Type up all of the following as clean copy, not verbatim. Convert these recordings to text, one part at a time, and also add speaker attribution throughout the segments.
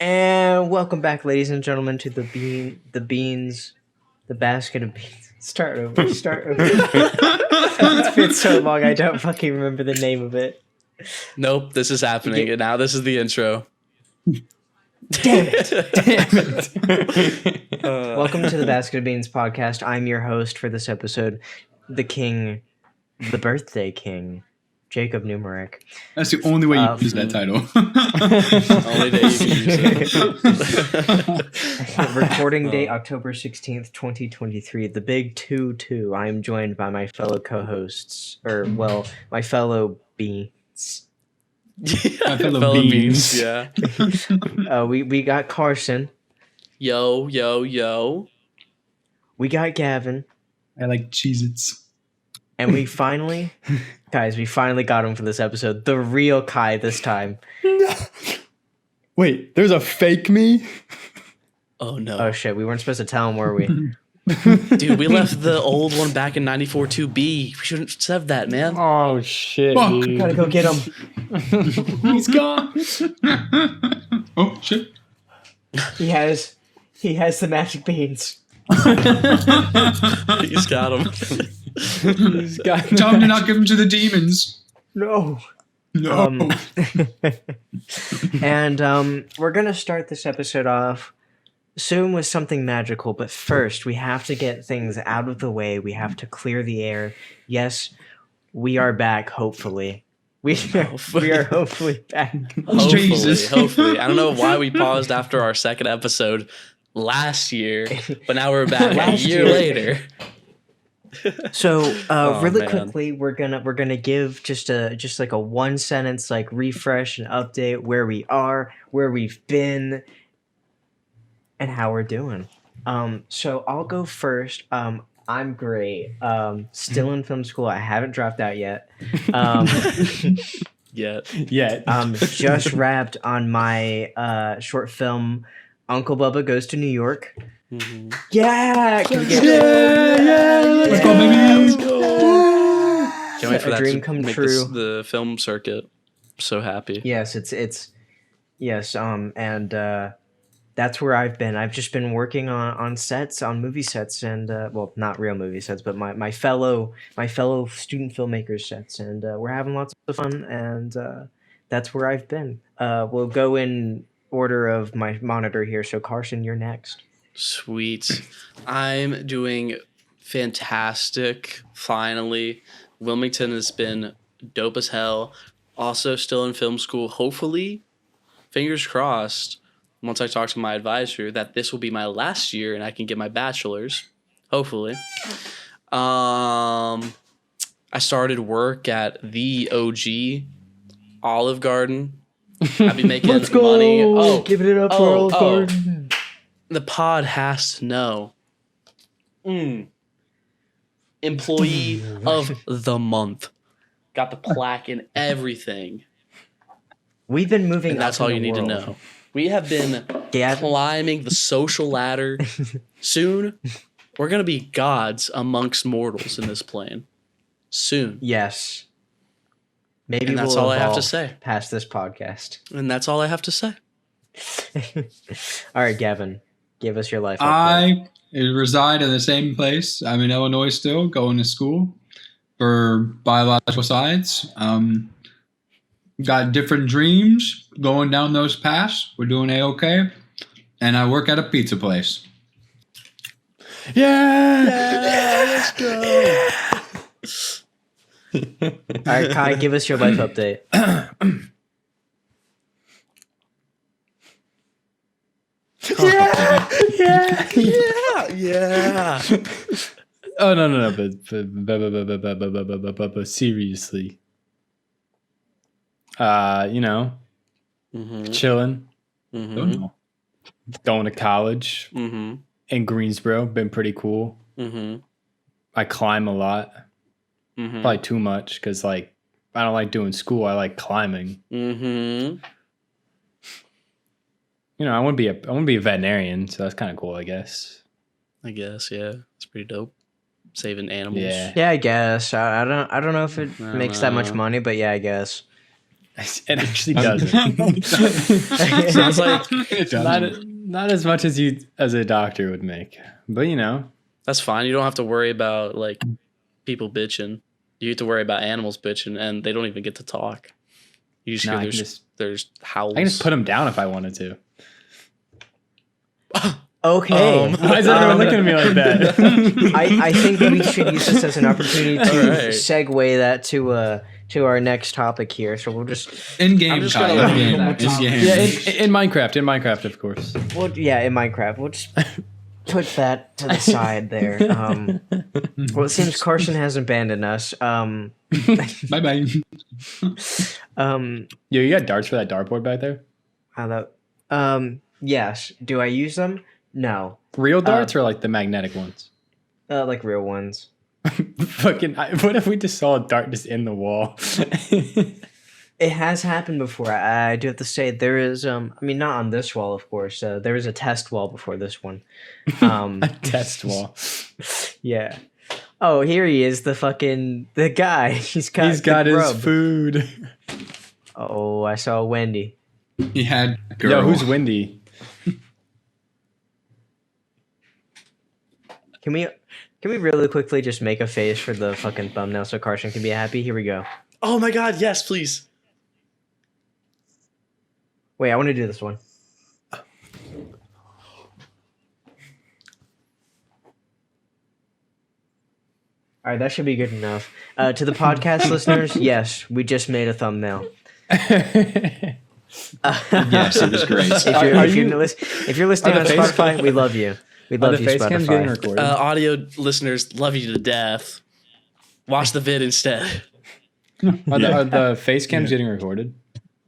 Speaker 1: And welcome back, ladies and gentlemen, to the basket of beans. Start over. It's been so long, I don't fucking remember the name of it.
Speaker 2: Nope, this is happening, and now this is the intro.
Speaker 1: Damn it! Welcome to the Basket of Beans podcast. I'm your host for this episode, the birthday king, Jacob Numeric.
Speaker 3: That's the only way you can use that title.
Speaker 2: Only day you can use it.
Speaker 1: Recording date October 16th, 2023. The big 2-2. I am joined by my fellow co-hosts, my fellow beans.
Speaker 3: My fellow beans.
Speaker 2: Yeah.
Speaker 1: We got Carson.
Speaker 2: Yo.
Speaker 1: We got Gavin.
Speaker 3: I like Cheez-Its.
Speaker 1: And we finally got him for this episode. The real Kai this time.
Speaker 4: Wait, there's a fake me?
Speaker 2: Oh no.
Speaker 1: Oh shit, we weren't supposed to tell him, were we?
Speaker 2: Dude, we left the old one back in 94.2B. We shouldn't have said that, man.
Speaker 4: Oh shit.
Speaker 3: Fuck.
Speaker 4: Dude.
Speaker 1: Gotta go get him.
Speaker 4: He's gone.
Speaker 3: Oh shit.
Speaker 1: He has the magic beans.
Speaker 2: He's got him.
Speaker 4: He's got
Speaker 3: Tell him to not give him to the demons.
Speaker 1: No.
Speaker 3: No.
Speaker 1: And we're gonna start this episode off soon with something magical, but first we have to get things out of the way. We have to clear the air. Yes, we are back, hopefully. We are hopefully back.
Speaker 2: Hopefully. I don't know why we paused after our second episode last year, but now we're back a year later.
Speaker 1: So really
Speaker 2: man.
Speaker 1: quickly, we're gonna give just like a one sentence like refresh and update where we are, where we've been, and how we're doing. So I'll go first. I'm great. Still in film school. I haven't dropped out yet.
Speaker 2: Yet.
Speaker 1: Just wrapped on my short film Uncle Bubba Goes to New York.
Speaker 2: Mm-hmm.
Speaker 1: Yeah! Can we get
Speaker 3: Let's go, baby.
Speaker 2: Let's go. Can't wait for
Speaker 1: A
Speaker 2: that
Speaker 1: dream
Speaker 2: to
Speaker 1: come
Speaker 2: make
Speaker 1: true.
Speaker 2: the film circuit. So happy.
Speaker 1: Yes, yes, and that's where I've been. I've just been working on sets, on movie sets, and well, not real movie sets, but my fellow student filmmakers sets, and we're having lots of fun, and that's where I've been. We'll go in order of my monitor here. So Carson, you're next.
Speaker 2: Sweet. I'm doing fantastic. Finally, Wilmington has been dope as hell. Also, still in film school. Hopefully, fingers crossed, once I talk to my advisor, that this will be my last year and I can get my bachelor's. Hopefully. I started work at the OG Olive Garden. I've been making
Speaker 1: Let's go!
Speaker 2: money. Oh,
Speaker 1: Giving it up for Olive Garden.
Speaker 2: the pod has to know. Employee of the month. Got the plaque and everything.
Speaker 1: We've been moving.
Speaker 2: And that's
Speaker 1: up
Speaker 2: all
Speaker 1: in
Speaker 2: you
Speaker 1: the
Speaker 2: need to
Speaker 1: world.
Speaker 2: know. We have been climbing the social ladder. Soon, we're going to be gods amongst mortals in this plane. Soon.
Speaker 1: Yes. Maybe
Speaker 2: And that's
Speaker 1: we'll
Speaker 2: all I have to
Speaker 1: evolve
Speaker 2: say.
Speaker 1: past this podcast.
Speaker 2: And that's all I have to say.
Speaker 1: All right, Gavin, give us your life update.
Speaker 3: I reside in the same place. I'm in Illinois still, going to school for biological science. Got different dreams going down those paths. We're doing A-okay. And I work at a pizza place.
Speaker 4: Yeah.
Speaker 2: Let's go.
Speaker 1: All right, Kai, give us your life update.
Speaker 2: Yeah.
Speaker 4: Oh no, but seriously. Chilling,
Speaker 2: Mm-hmm.
Speaker 3: Don't know.
Speaker 4: going to college
Speaker 2: Mm-hmm.
Speaker 4: in Greensboro, been pretty cool.
Speaker 2: Mm-hmm.
Speaker 4: I climb a lot,
Speaker 2: Mm-hmm.
Speaker 4: probably too much because I don't like doing school. I like climbing.
Speaker 2: Mm-hmm.
Speaker 4: I want to be a veterinarian, so that's kind of cool, I guess.
Speaker 2: I guess, yeah. It's pretty dope. Saving animals.
Speaker 4: Yeah.
Speaker 1: Yeah, I guess. I don't know if it
Speaker 2: I don't
Speaker 1: makes that much
Speaker 2: know.
Speaker 1: money, but yeah, I guess.
Speaker 4: It actually doesn't.
Speaker 2: Sounds like
Speaker 3: It doesn't.
Speaker 4: Not as much as you as a doctor would make, but you know.
Speaker 2: that's fine. You don't have to worry about like people bitching. You have to worry about animals bitching, and they don't even get to talk. You just
Speaker 4: No,
Speaker 2: hear
Speaker 4: I can just
Speaker 2: there's howls.
Speaker 4: I can just put them down if I wanted to.
Speaker 1: Okay.
Speaker 4: Why is everyone looking at me like that?
Speaker 1: I think we should use this as an opportunity to
Speaker 2: Alright.
Speaker 1: segue that to our next topic here. So we'll just
Speaker 3: In-game,
Speaker 2: I'm just
Speaker 3: Kai,
Speaker 2: gonna-
Speaker 3: in-game.
Speaker 4: Yeah, in Minecraft, of course.
Speaker 1: in Minecraft we'll just put that to the side there. Well, it seems Carson has abandoned us.
Speaker 3: Bye-bye.
Speaker 4: Yo, you got darts for that dartboard back there?
Speaker 1: Yes. Do I use them? No.
Speaker 4: Real darts or like the magnetic ones?
Speaker 1: Like real ones.
Speaker 4: What if we just saw a dart just in the wall?
Speaker 1: It has happened before. I do have to say there is I mean, not on this wall, of course. There was a test wall before this one.
Speaker 4: A test wall.
Speaker 1: Yeah. Oh, here he is, the guy. He's got
Speaker 4: He's got his food.
Speaker 1: Oh, I saw Wendy.
Speaker 3: He had a girl.
Speaker 4: Yo, who's Wendy?
Speaker 1: Can we really quickly just make a face for the fucking thumbnail so Carson can be happy? Here we go.
Speaker 2: Oh my god, yes, please.
Speaker 1: Wait, I want to do this one. All right, that should be good enough. To the podcast listeners, yes, we just made a thumbnail.
Speaker 3: Yes, it was great.
Speaker 1: If you're listening
Speaker 4: Are
Speaker 1: on
Speaker 4: the face
Speaker 1: Spotify, we love you. We
Speaker 4: Are
Speaker 1: love
Speaker 4: the
Speaker 1: you,
Speaker 4: face cams getting
Speaker 1: Spotify.
Speaker 4: recorded?
Speaker 2: Audio listeners, love you to death. Watch the vid instead.
Speaker 4: Are the face cams getting recorded?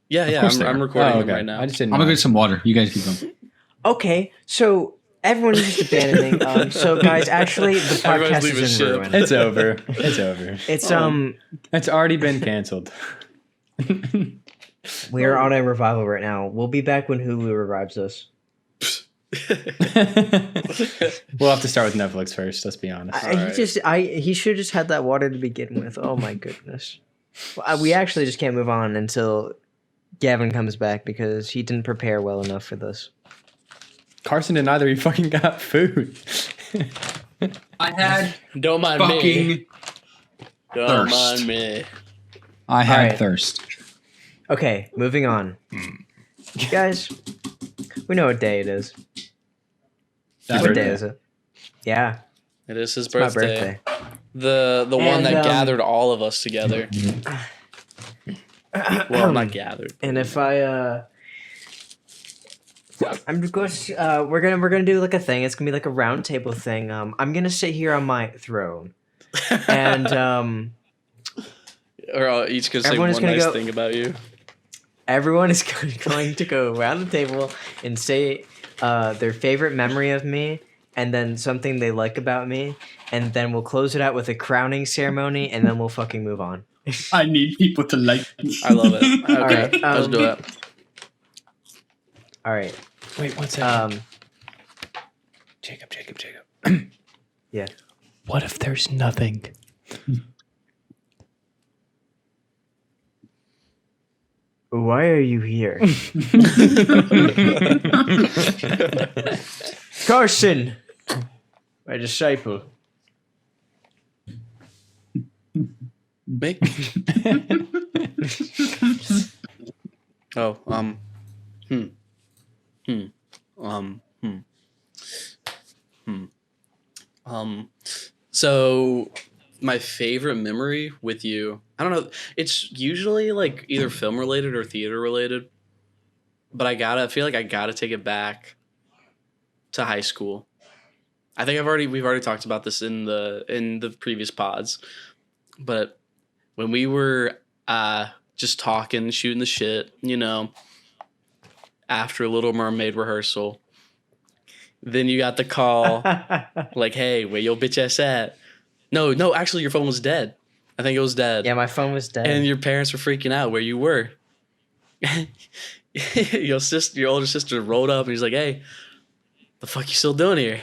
Speaker 2: Yeah,
Speaker 3: course they
Speaker 2: I'm
Speaker 3: are.
Speaker 2: recording
Speaker 4: Oh,
Speaker 2: them
Speaker 4: okay.
Speaker 2: right now.
Speaker 4: I just didn't
Speaker 3: I'm
Speaker 4: know.
Speaker 3: gonna get some water. You guys keep going.
Speaker 1: Okay, so everyone is just abandoning. So guys, actually, the
Speaker 2: Everyone's
Speaker 1: podcast
Speaker 2: leaving
Speaker 1: is in
Speaker 2: ship.
Speaker 1: ruin.
Speaker 4: It's over. It's over.
Speaker 1: It's
Speaker 4: It's already been canceled.
Speaker 1: we are on a revival right now. We'll be back when Hulu revives us.
Speaker 4: We'll have to start with Netflix first. Let's be honest.
Speaker 1: He should just had that water to begin with. Oh my goodness. Well, we actually just can't move on until Gavin comes back because he didn't prepare well enough for this.
Speaker 4: Carson didn't either. He fucking got food.
Speaker 3: I had
Speaker 2: Don't mind me.
Speaker 3: fucking
Speaker 2: Don't
Speaker 3: thirst.
Speaker 2: mind me.
Speaker 3: I had
Speaker 1: Alright.
Speaker 3: thirst.
Speaker 1: Okay, moving on. Guys, we know what day it is. What day is it? Yeah,
Speaker 2: It is his
Speaker 1: it's my
Speaker 2: birthday.
Speaker 1: birthday.
Speaker 2: The one
Speaker 1: And,
Speaker 2: that gathered all of us together. Well, not gathered.
Speaker 1: And if I'm just we're gonna do like a thing. It's gonna be like a round table thing. I'm gonna sit here on my throne, and
Speaker 2: Or each gonna say
Speaker 1: Everyone is
Speaker 2: one
Speaker 1: gonna
Speaker 2: nice
Speaker 1: go-
Speaker 2: thing about you.
Speaker 1: everyone is going to go around the table and say their favorite memory of me, and then something they like about me, and then we'll close it out with a crowning ceremony, and then we'll fucking move on.
Speaker 3: I need people to like me.
Speaker 2: I love it. Okay,
Speaker 1: Alright,
Speaker 2: let's do it.
Speaker 1: All right.
Speaker 4: Wait, one second. Jacob.
Speaker 1: Yeah.
Speaker 4: What if there's nothing?
Speaker 1: Why are you here, Carson? My disciple.
Speaker 2: Make. Oh, So my favorite memory with you, I don't know. It's usually like either film related or theater related, but I feel like I gotta take it back to high school. I think we've already talked about this in the previous pods, but when we were just talking, shooting the shit, after Little Mermaid rehearsal, then you got the call like, "Hey, where your bitch ass at?" No, actually, your phone was dead. I think it was dead.
Speaker 1: Yeah, my phone was dead.
Speaker 2: And your parents were freaking out where you were. Your older sister rolled up and he's like, "Hey, the fuck you still doing here?"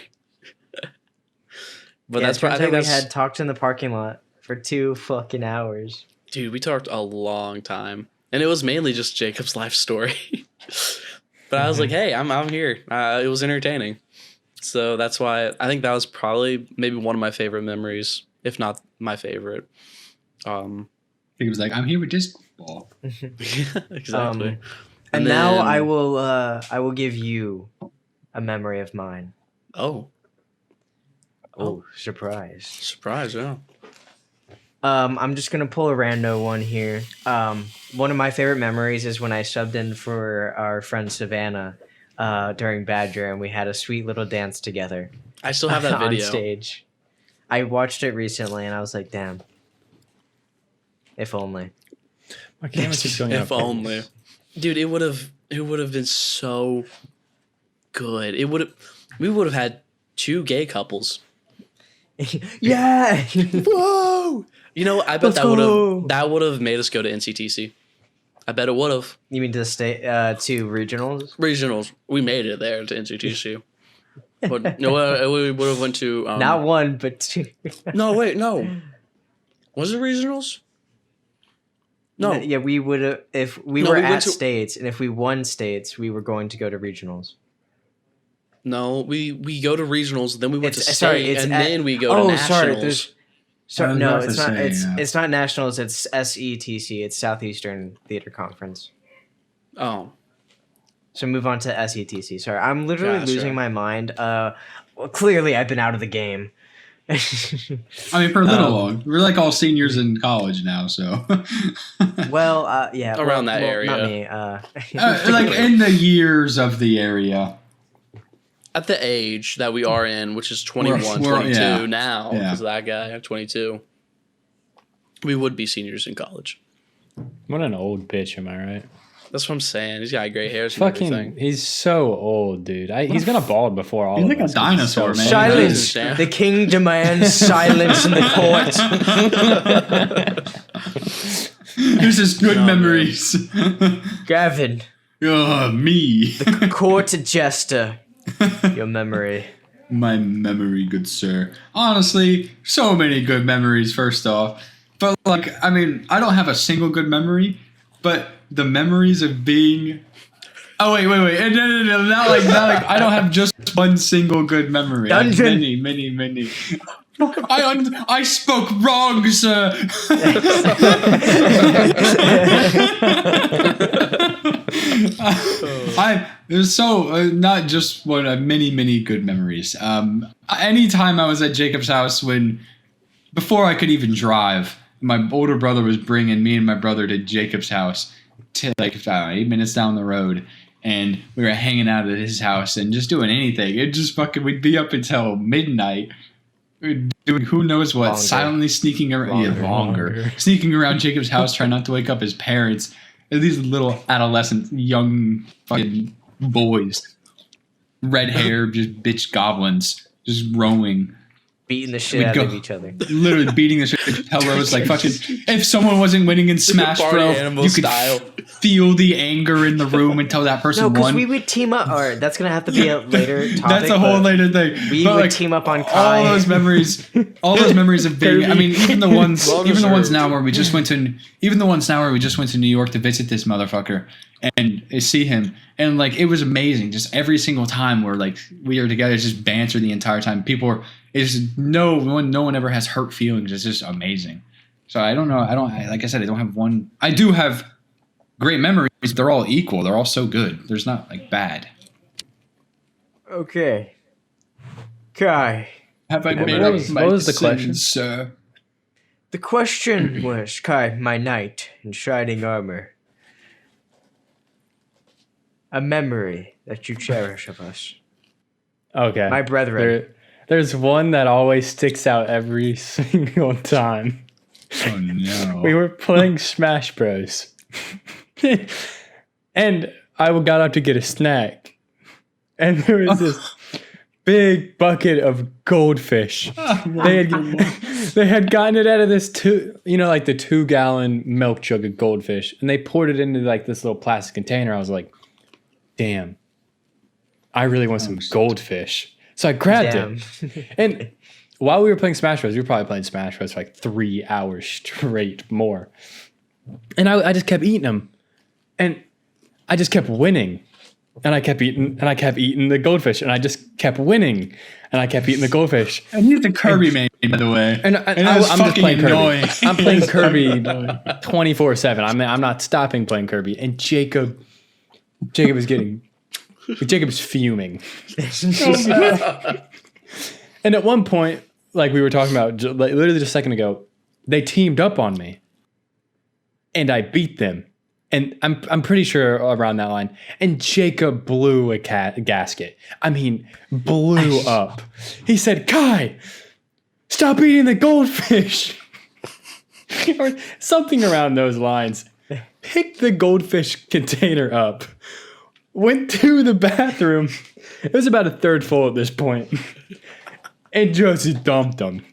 Speaker 2: But
Speaker 1: yeah,
Speaker 2: that's
Speaker 1: it turns
Speaker 2: I think
Speaker 1: out we
Speaker 2: that's
Speaker 1: had talked in the parking lot for 2 fucking hours.
Speaker 2: dude. We talked a long time. and it was mainly just Jacob's life story. But I was like, hey, I'm here. It was entertaining. So that's why I think that was probably maybe one of my favorite memories, if not my favorite.
Speaker 3: He was like, I'm here with disc ball.
Speaker 2: Exactly.
Speaker 1: And now
Speaker 2: then-
Speaker 1: I will give you a memory of mine.
Speaker 2: Oh,
Speaker 1: Surprise.
Speaker 2: surprise! Yeah.
Speaker 1: I'm just gonna pull a rando one here. One of my favorite memories is when I subbed in for our friend Savannah during Badger, and we had a sweet little dance together
Speaker 2: I still have that
Speaker 1: on
Speaker 2: video.
Speaker 1: stage. I watched it recently, and I was like, "Damn, if only."
Speaker 4: My camera keeps going out.
Speaker 2: If only, dude, it would have been so good. We would have had 2 gay couples.
Speaker 1: Yeah.
Speaker 2: Whoa! You know, I bet
Speaker 1: Let's go.
Speaker 2: that would have made us go to NCTC. I bet it would have.
Speaker 1: You mean to stay to regionals?
Speaker 2: Regionals, we made it there to NCTC. But no, we would have went to
Speaker 1: Not one, but 2.
Speaker 2: No, wait, no. Was it regionals? No.
Speaker 1: Yeah, we would have if we
Speaker 2: No,
Speaker 1: were
Speaker 2: we went
Speaker 1: at
Speaker 2: to-
Speaker 1: states, and if we won states, we were going to go to regionals.
Speaker 2: No, we go to regionals, then we went to
Speaker 1: It's-
Speaker 2: state,
Speaker 1: sorry, it's
Speaker 2: and
Speaker 1: at-
Speaker 2: then we go to nationals.
Speaker 3: I was
Speaker 1: No,
Speaker 3: about to
Speaker 1: it's not.
Speaker 3: say,
Speaker 1: It's
Speaker 3: yeah.
Speaker 1: it's not nationals. It's SETC. It's Southeastern Theater Conference.
Speaker 2: Oh,
Speaker 1: So move on to SETC. Sorry, I'm literally
Speaker 2: Gotcha.
Speaker 1: losing my mind. Well, clearly I've been out of the game.
Speaker 3: I mean, for a little long. We're like all seniors in college now, so.
Speaker 1: Well, yeah,
Speaker 2: Around
Speaker 1: well,
Speaker 2: that
Speaker 1: well,
Speaker 2: area.
Speaker 1: Not me.
Speaker 3: Like in the years of the area.
Speaker 2: at the age that we are in, which is 21,
Speaker 3: We're-
Speaker 2: 22
Speaker 3: yeah.
Speaker 2: now,
Speaker 3: Yeah.
Speaker 2: because that guy, 22, we would be seniors in college.
Speaker 4: What an old bitch, am I right?
Speaker 2: That's what I'm saying. He's got gray hairs and
Speaker 4: Fucking,
Speaker 2: everything.
Speaker 4: he's so old, dude. He's gonna bald before all
Speaker 3: He's
Speaker 4: of
Speaker 3: like a
Speaker 4: us.
Speaker 3: dinosaur, man.
Speaker 1: Silence!
Speaker 2: Yeah.
Speaker 1: The king demands silence in the court.
Speaker 3: There's just good
Speaker 2: No,
Speaker 3: memories.
Speaker 1: Gavin,
Speaker 3: Me.
Speaker 1: court jester. Your memory.
Speaker 3: My memory, good sir. Honestly, so many good memories, first off. But, like, I mean, I don't have a single good memory, but the memories of being. Oh, wait. No. Not like, I don't have just one single good memory. I have
Speaker 1: Dungeon.
Speaker 3: many. I spoke wrong, sir. There's so not just one many good memories. Anytime I was at Jacob's house before I could even drive, my older brother was bringing me and my brother to Jacob's house to 8 minutes down the road, and we were hanging out at his house and just doing anything. We'd be up until midnight. Doing who knows what,
Speaker 1: Longer.
Speaker 3: silently sneaking around, longer, sneaking around Jacob's house, trying not to wake up his parents. These little adolescent, young fucking boys, red hair, just bitch goblins, just roaming,
Speaker 1: Beating the shit
Speaker 3: We'd
Speaker 1: out
Speaker 3: go-
Speaker 1: of each other.
Speaker 3: literally beating the shit out of pillows. Like fucking, if someone wasn't winning in Smash,
Speaker 2: Party
Speaker 3: bro,
Speaker 2: animal
Speaker 3: you could
Speaker 2: style.
Speaker 3: feel the anger in the room until that person
Speaker 1: No, because
Speaker 3: won.
Speaker 1: we would team up. Or that's gonna have to be a later topic.
Speaker 3: That's a whole
Speaker 1: but
Speaker 3: later thing.
Speaker 1: We
Speaker 3: But,
Speaker 1: would
Speaker 3: like,
Speaker 1: team up on Kai.
Speaker 3: all those memories of being. I mean, even the ones
Speaker 2: Well
Speaker 3: now
Speaker 2: deserved.
Speaker 3: where we just went to New York to visit this motherfucker and see him, and like it was amazing. Just every single time we are together, just banter the entire time. No one ever has hurt feelings. It's just amazing. So I don't know. Like I said, I don't have one. I do have great memories. They're all equal. They're all so good. There's not like bad.
Speaker 1: Okay. Kai.
Speaker 3: Have I
Speaker 4: What
Speaker 3: made
Speaker 4: was-
Speaker 3: up my
Speaker 4: what was the question?
Speaker 3: sins, sir?
Speaker 1: The question was, Kai, my knight in shining armor. A memory that you cherish of us.
Speaker 4: Okay.
Speaker 1: My brethren.
Speaker 4: There's one that always sticks out every single time.
Speaker 3: Oh no.
Speaker 4: We were playing Smash Bros. And I got up to get a snack. And there was this big bucket of goldfish. They had gotten it out of this the 2-gallon milk jug of goldfish. And they poured it into like this little plastic container. I was like, damn, I really want some goldfish. So I grabbed it. And while we were playing Smash Bros, we were probably playing Smash Bros for like 3 hours straight more. And I just kept eating them. And I just kept winning. And I kept eating the goldfish, and I just kept winning, and I kept eating the goldfish.
Speaker 3: And he's the Kirby man, by the way.
Speaker 4: And I'm just playing
Speaker 3: annoying.
Speaker 4: Kirby. I'm playing Kirby 24/7. I'm not stopping playing Kirby. And Jacob is fuming. And at one point, like we were talking about, like literally just a second ago, they teamed up on me, and I beat them. And I'm pretty sure around that line. And Jacob blew a gasket. I mean, blew up. He said, "Kai, stop eating the goldfish." Or something around those lines. Picked the goldfish container up. Went to the bathroom. It was about a third full at this point. And just dumped them.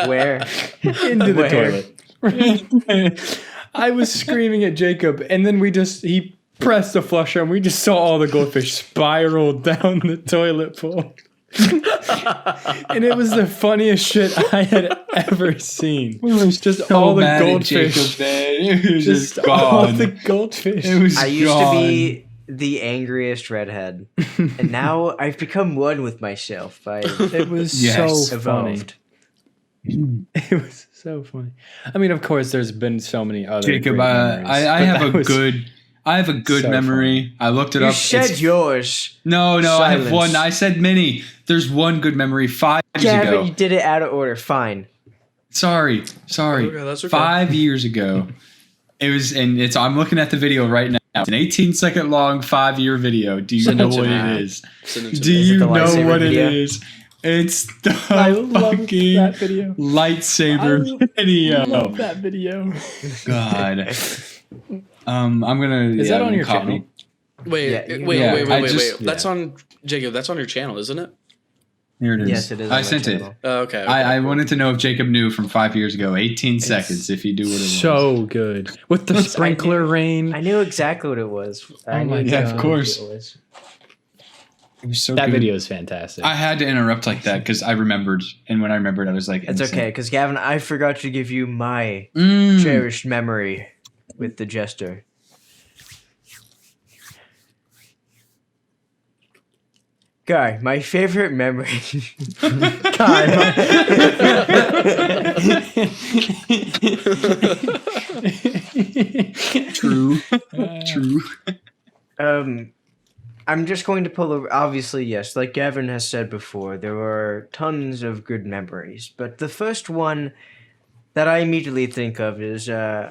Speaker 1: Where?
Speaker 4: Into the toilet. I was screaming at Jacob, and then he pressed the flusher, and we just saw all the goldfish spiral down the toilet bowl. And it was the funniest shit I had ever seen. Just
Speaker 3: So
Speaker 4: all the
Speaker 3: mad at
Speaker 4: goldfish.
Speaker 3: Jacob, man. It was just
Speaker 4: all
Speaker 3: gone.
Speaker 4: the goldfish.
Speaker 3: It was
Speaker 1: I used
Speaker 3: gone.
Speaker 1: to be the angriest redhead, and now I've become one with myself.
Speaker 4: It was
Speaker 3: Yes.
Speaker 4: so funny.
Speaker 1: Evolved.
Speaker 4: It was so funny. I mean, of course, there's been so many other
Speaker 3: Jacob,
Speaker 4: great memories,
Speaker 3: I
Speaker 4: but
Speaker 3: have
Speaker 4: that
Speaker 3: a
Speaker 4: was
Speaker 3: good. I have a good
Speaker 4: so
Speaker 3: memory. I looked it
Speaker 1: You
Speaker 3: up.
Speaker 1: said
Speaker 3: It's-
Speaker 1: yours.
Speaker 3: no, I have
Speaker 1: Silence.
Speaker 3: one. I said many. There's one good memory 5 years
Speaker 1: Gavin,
Speaker 3: ago.
Speaker 1: you did it out of order. Fine.
Speaker 3: Sorry.
Speaker 2: Okay, that's okay.
Speaker 3: 5 years ago. It was, and it's. I'm looking at the video right now. It's an 18-second long 5-year video. Do you
Speaker 2: Send
Speaker 3: know
Speaker 2: it to
Speaker 3: what
Speaker 2: me.
Speaker 3: it is?
Speaker 2: Send it to
Speaker 3: Do
Speaker 2: me.
Speaker 1: Is it
Speaker 3: you
Speaker 1: the
Speaker 3: know
Speaker 1: lightsaber
Speaker 3: what
Speaker 1: video?
Speaker 3: it is? It's the
Speaker 4: I love
Speaker 3: fucking
Speaker 4: that video.
Speaker 3: lightsaber video.
Speaker 4: I love that video.
Speaker 3: God. I'm gonna.
Speaker 4: Is that on your
Speaker 3: copy.
Speaker 4: channel?
Speaker 2: Wait,
Speaker 1: Yeah,
Speaker 2: wait.
Speaker 3: I just-
Speaker 2: That's on Jacob. That's on your channel, isn't it?
Speaker 3: Here it is.
Speaker 1: Yes, it is.
Speaker 3: I
Speaker 1: on my
Speaker 3: sent it.
Speaker 1: channel.
Speaker 2: Okay.
Speaker 3: I wanted to know if Jacob knew from 5 years ago. 18 seconds. If you do what it was.
Speaker 4: So good with the sprinkler rain.
Speaker 1: I knew exactly what it was. I knew
Speaker 4: my
Speaker 1: exactly
Speaker 3: God. Yeah, of
Speaker 1: what
Speaker 3: course.
Speaker 1: it was.
Speaker 3: It was so
Speaker 4: That
Speaker 3: good.
Speaker 4: video is fantastic.
Speaker 3: I had to interrupt like that because I remembered, and when I remembered, I was like,
Speaker 1: It's okay, because Gavin, I forgot to give you my
Speaker 3: Mm.
Speaker 1: cherished memory with the jester. Guy, my favorite memory.
Speaker 3: True. True.
Speaker 1: I'm just going to pull over. Obviously, yes, like Gavin has said before, there were tons of good memories. But the first one that I immediately think of is we're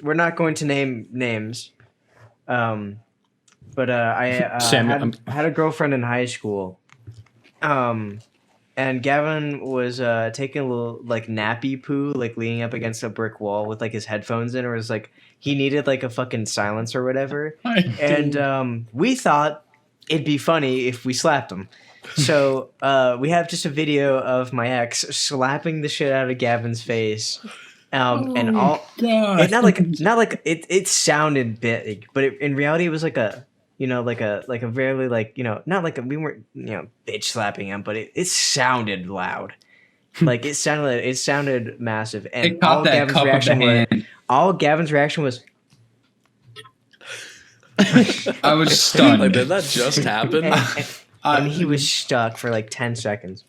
Speaker 1: not going to name names. But I
Speaker 4: Sam,
Speaker 1: had a girlfriend in high school. And Gavin was taking a little like nappy poo, like leaning up against a brick wall with like his headphones in, or was like he needed like a fucking silence or whatever. And we thought it'd be funny if we slapped him. So we have just a video of my ex slapping the shit out of Gavin's face. And all
Speaker 3: God.
Speaker 1: not like it sounded big, but in reality it was like a like a very like not like we weren't bitch slapping him, but it sounded loud. Like it sounded massive, and
Speaker 3: It caught that cup of the hand.
Speaker 1: all Gavin's reaction was
Speaker 3: I was stunned.
Speaker 2: Like, did that just happen?
Speaker 1: and he was stuck for like 10 seconds.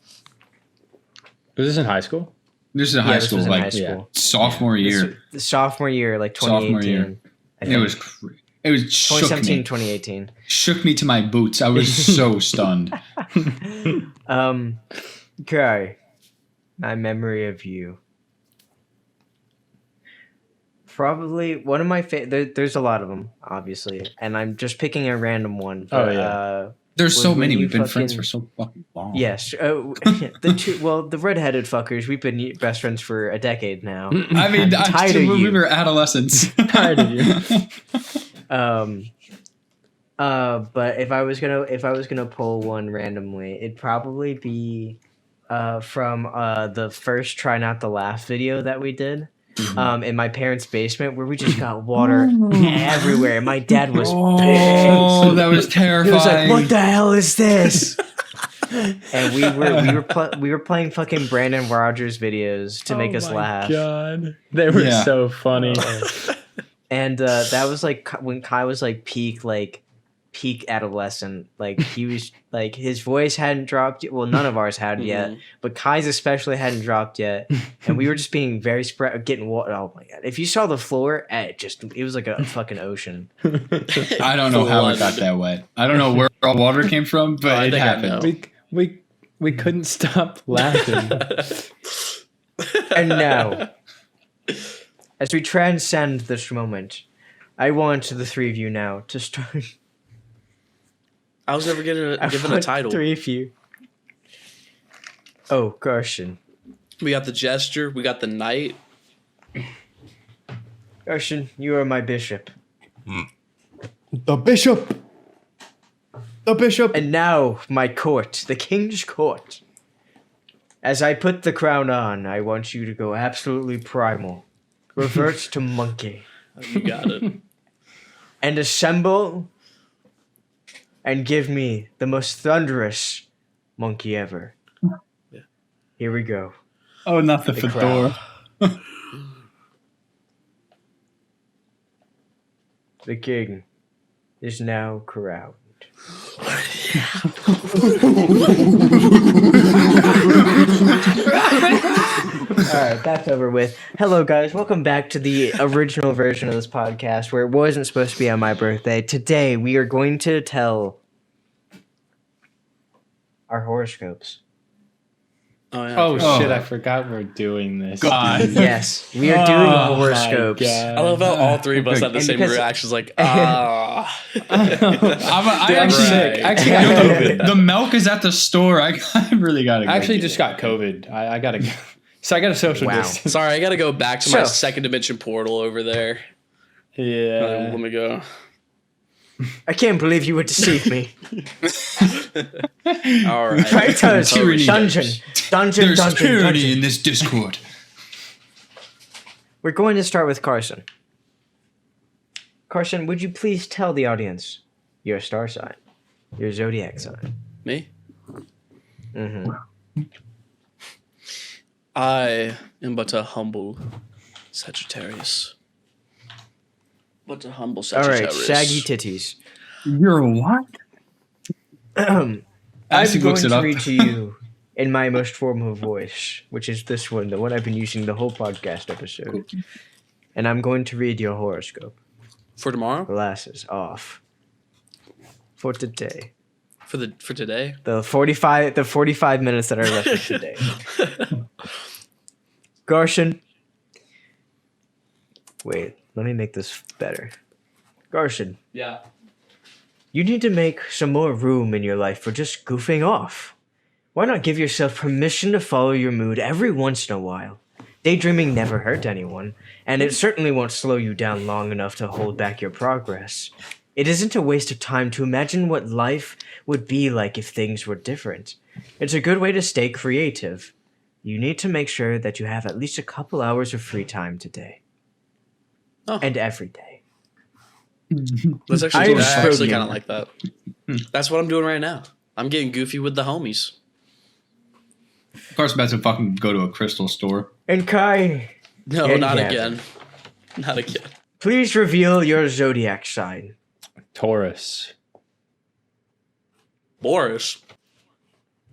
Speaker 4: Was this in high school?
Speaker 3: This is in
Speaker 1: Yeah,
Speaker 3: high
Speaker 1: this
Speaker 3: school,
Speaker 1: was in
Speaker 3: like
Speaker 1: high school.
Speaker 3: sophomore year.
Speaker 1: The sophomore year, like
Speaker 3: Sophomore
Speaker 1: 2018.
Speaker 3: year.
Speaker 1: I
Speaker 3: It
Speaker 1: think.
Speaker 3: was it was shook
Speaker 1: 2017,
Speaker 3: me.
Speaker 1: 2018.
Speaker 3: Shook me to my boots. I was so stunned.
Speaker 1: Okay. My memory of you. Probably one of my there's a lot of them, obviously, and I'm just picking a random one. But,
Speaker 3: There's so
Speaker 1: when
Speaker 3: many.
Speaker 1: you
Speaker 3: We've been friends
Speaker 1: fucking-
Speaker 3: for so fucking long.
Speaker 1: yes, the redheaded fuckers. We've been best friends for a decade now.
Speaker 3: I mean,
Speaker 1: I'm
Speaker 3: I
Speaker 1: tired
Speaker 3: still
Speaker 1: of you.
Speaker 3: remember adolescence.
Speaker 4: Tired of you.
Speaker 1: But if I was gonna pull one randomly, it'd probably be from the first Try Not to Laugh video that we did. In my parents' basement, where we just got water everywhere, and my dad was
Speaker 3: Oh,
Speaker 1: pissed.
Speaker 3: that was
Speaker 1: He
Speaker 3: terrifying.
Speaker 1: was like, "What the hell is this?" And we were playing fucking Brandon Rogers videos to make us laugh.
Speaker 4: God, they were
Speaker 3: Yeah.
Speaker 4: so funny.
Speaker 1: And that was like when Kai was like peak adolescent. Like he was like his voice hadn't dropped yet. Well, none of ours had yet, but Kai's especially hadn't dropped yet. And we were just being very getting water. Oh my god! If you saw the floor, it was like a fucking ocean.
Speaker 3: I don't know how it got that wet. I don't know where all water came from, but it happened.
Speaker 4: We couldn't stop laughing.
Speaker 1: And now, as we transcend this moment, I want the three of you now to start.
Speaker 2: I was never given a title.
Speaker 1: Three of you. Oh, Carson.
Speaker 2: We got the Jester. We got the Knight.
Speaker 1: Carson, you are my bishop.
Speaker 4: The bishop. The bishop.
Speaker 1: And now, my court, the king's court. As I put the crown on, I want you to go absolutely primal. Revert to monkey.
Speaker 2: You got it.
Speaker 1: And assemble and give me the most thunderous monkey ever.
Speaker 2: Yeah.
Speaker 1: Here we go.
Speaker 3: Oh, not the fedora.
Speaker 1: The king is now crowned. Alright, that's over with. Hello guys, welcome back to the original version of this podcast where it wasn't supposed to be on my birthday. Today we are going to tell our horoscopes.
Speaker 2: Oh, yeah,
Speaker 4: Oh shit, I forgot we're doing this.
Speaker 3: God.
Speaker 1: Yes, we are doing horoscopes.
Speaker 2: I love how all three of us had the
Speaker 1: And
Speaker 2: same
Speaker 1: because-
Speaker 2: reactions. Like,
Speaker 3: I
Speaker 2: Right.
Speaker 4: actually got COVID.
Speaker 3: the milk is at the store. I really gotta go.
Speaker 4: I actually
Speaker 3: get
Speaker 4: just
Speaker 3: it.
Speaker 4: got COVID. I gotta go. So I got a social
Speaker 1: Wow.
Speaker 4: distance.
Speaker 2: sorry, I got to go back to my
Speaker 1: So-
Speaker 2: second dimension portal over there.
Speaker 4: Yeah.
Speaker 2: Let me go.
Speaker 1: I can't believe you would deceive me.
Speaker 2: All right.
Speaker 1: Traitors!
Speaker 3: Tyranny.
Speaker 1: Dungeon! Dungeon,
Speaker 3: There's
Speaker 1: dungeon,
Speaker 3: tyranny
Speaker 1: dungeon.
Speaker 3: in this Discord.
Speaker 1: We're going to start with Carson. Carson, would you please tell the audience your star sign, your zodiac sign?
Speaker 2: Me?
Speaker 1: Mm-hmm.
Speaker 2: I am but a humble Sagittarius. But a humble
Speaker 1: All right,
Speaker 2: Sagittarius.
Speaker 1: saggy titties.
Speaker 3: You're a what?
Speaker 1: I'm
Speaker 3: Isaac
Speaker 1: going
Speaker 3: looks it
Speaker 1: to
Speaker 3: up.
Speaker 1: read to you in my most formal voice, which is this one, the one I've been using the whole podcast episode. And I'm going to read your horoscope.
Speaker 2: For tomorrow?
Speaker 1: Glasses off. For today.
Speaker 2: For today?
Speaker 1: The 45 minutes that are left of today. Carson. Wait, let me make this better. Carson,
Speaker 2: Yeah.
Speaker 1: you need to make some more room in your life for just goofing off. Why not give yourself permission to follow your mood every once in a while? Daydreaming never hurt anyone, and it certainly won't slow you down long enough to hold back your progress. It isn't a waste of time to imagine what life would be like if things were different. It's a good way to stay creative. You need to make sure that you have at least a couple hours of free time today.
Speaker 2: Oh.
Speaker 1: And every day.
Speaker 2: Let's
Speaker 1: I
Speaker 2: actually
Speaker 1: have
Speaker 2: I actually
Speaker 1: spoken.
Speaker 2: kind of like that. That's what I'm doing right now. I'm getting goofy with the homies.
Speaker 3: Of course, about to fucking go to a crystal store.
Speaker 1: And Kai,
Speaker 2: No,
Speaker 1: Yeah,
Speaker 2: not
Speaker 1: yeah.
Speaker 2: again. Not again.
Speaker 1: please reveal your zodiac sign.
Speaker 4: Taurus.
Speaker 2: Boris.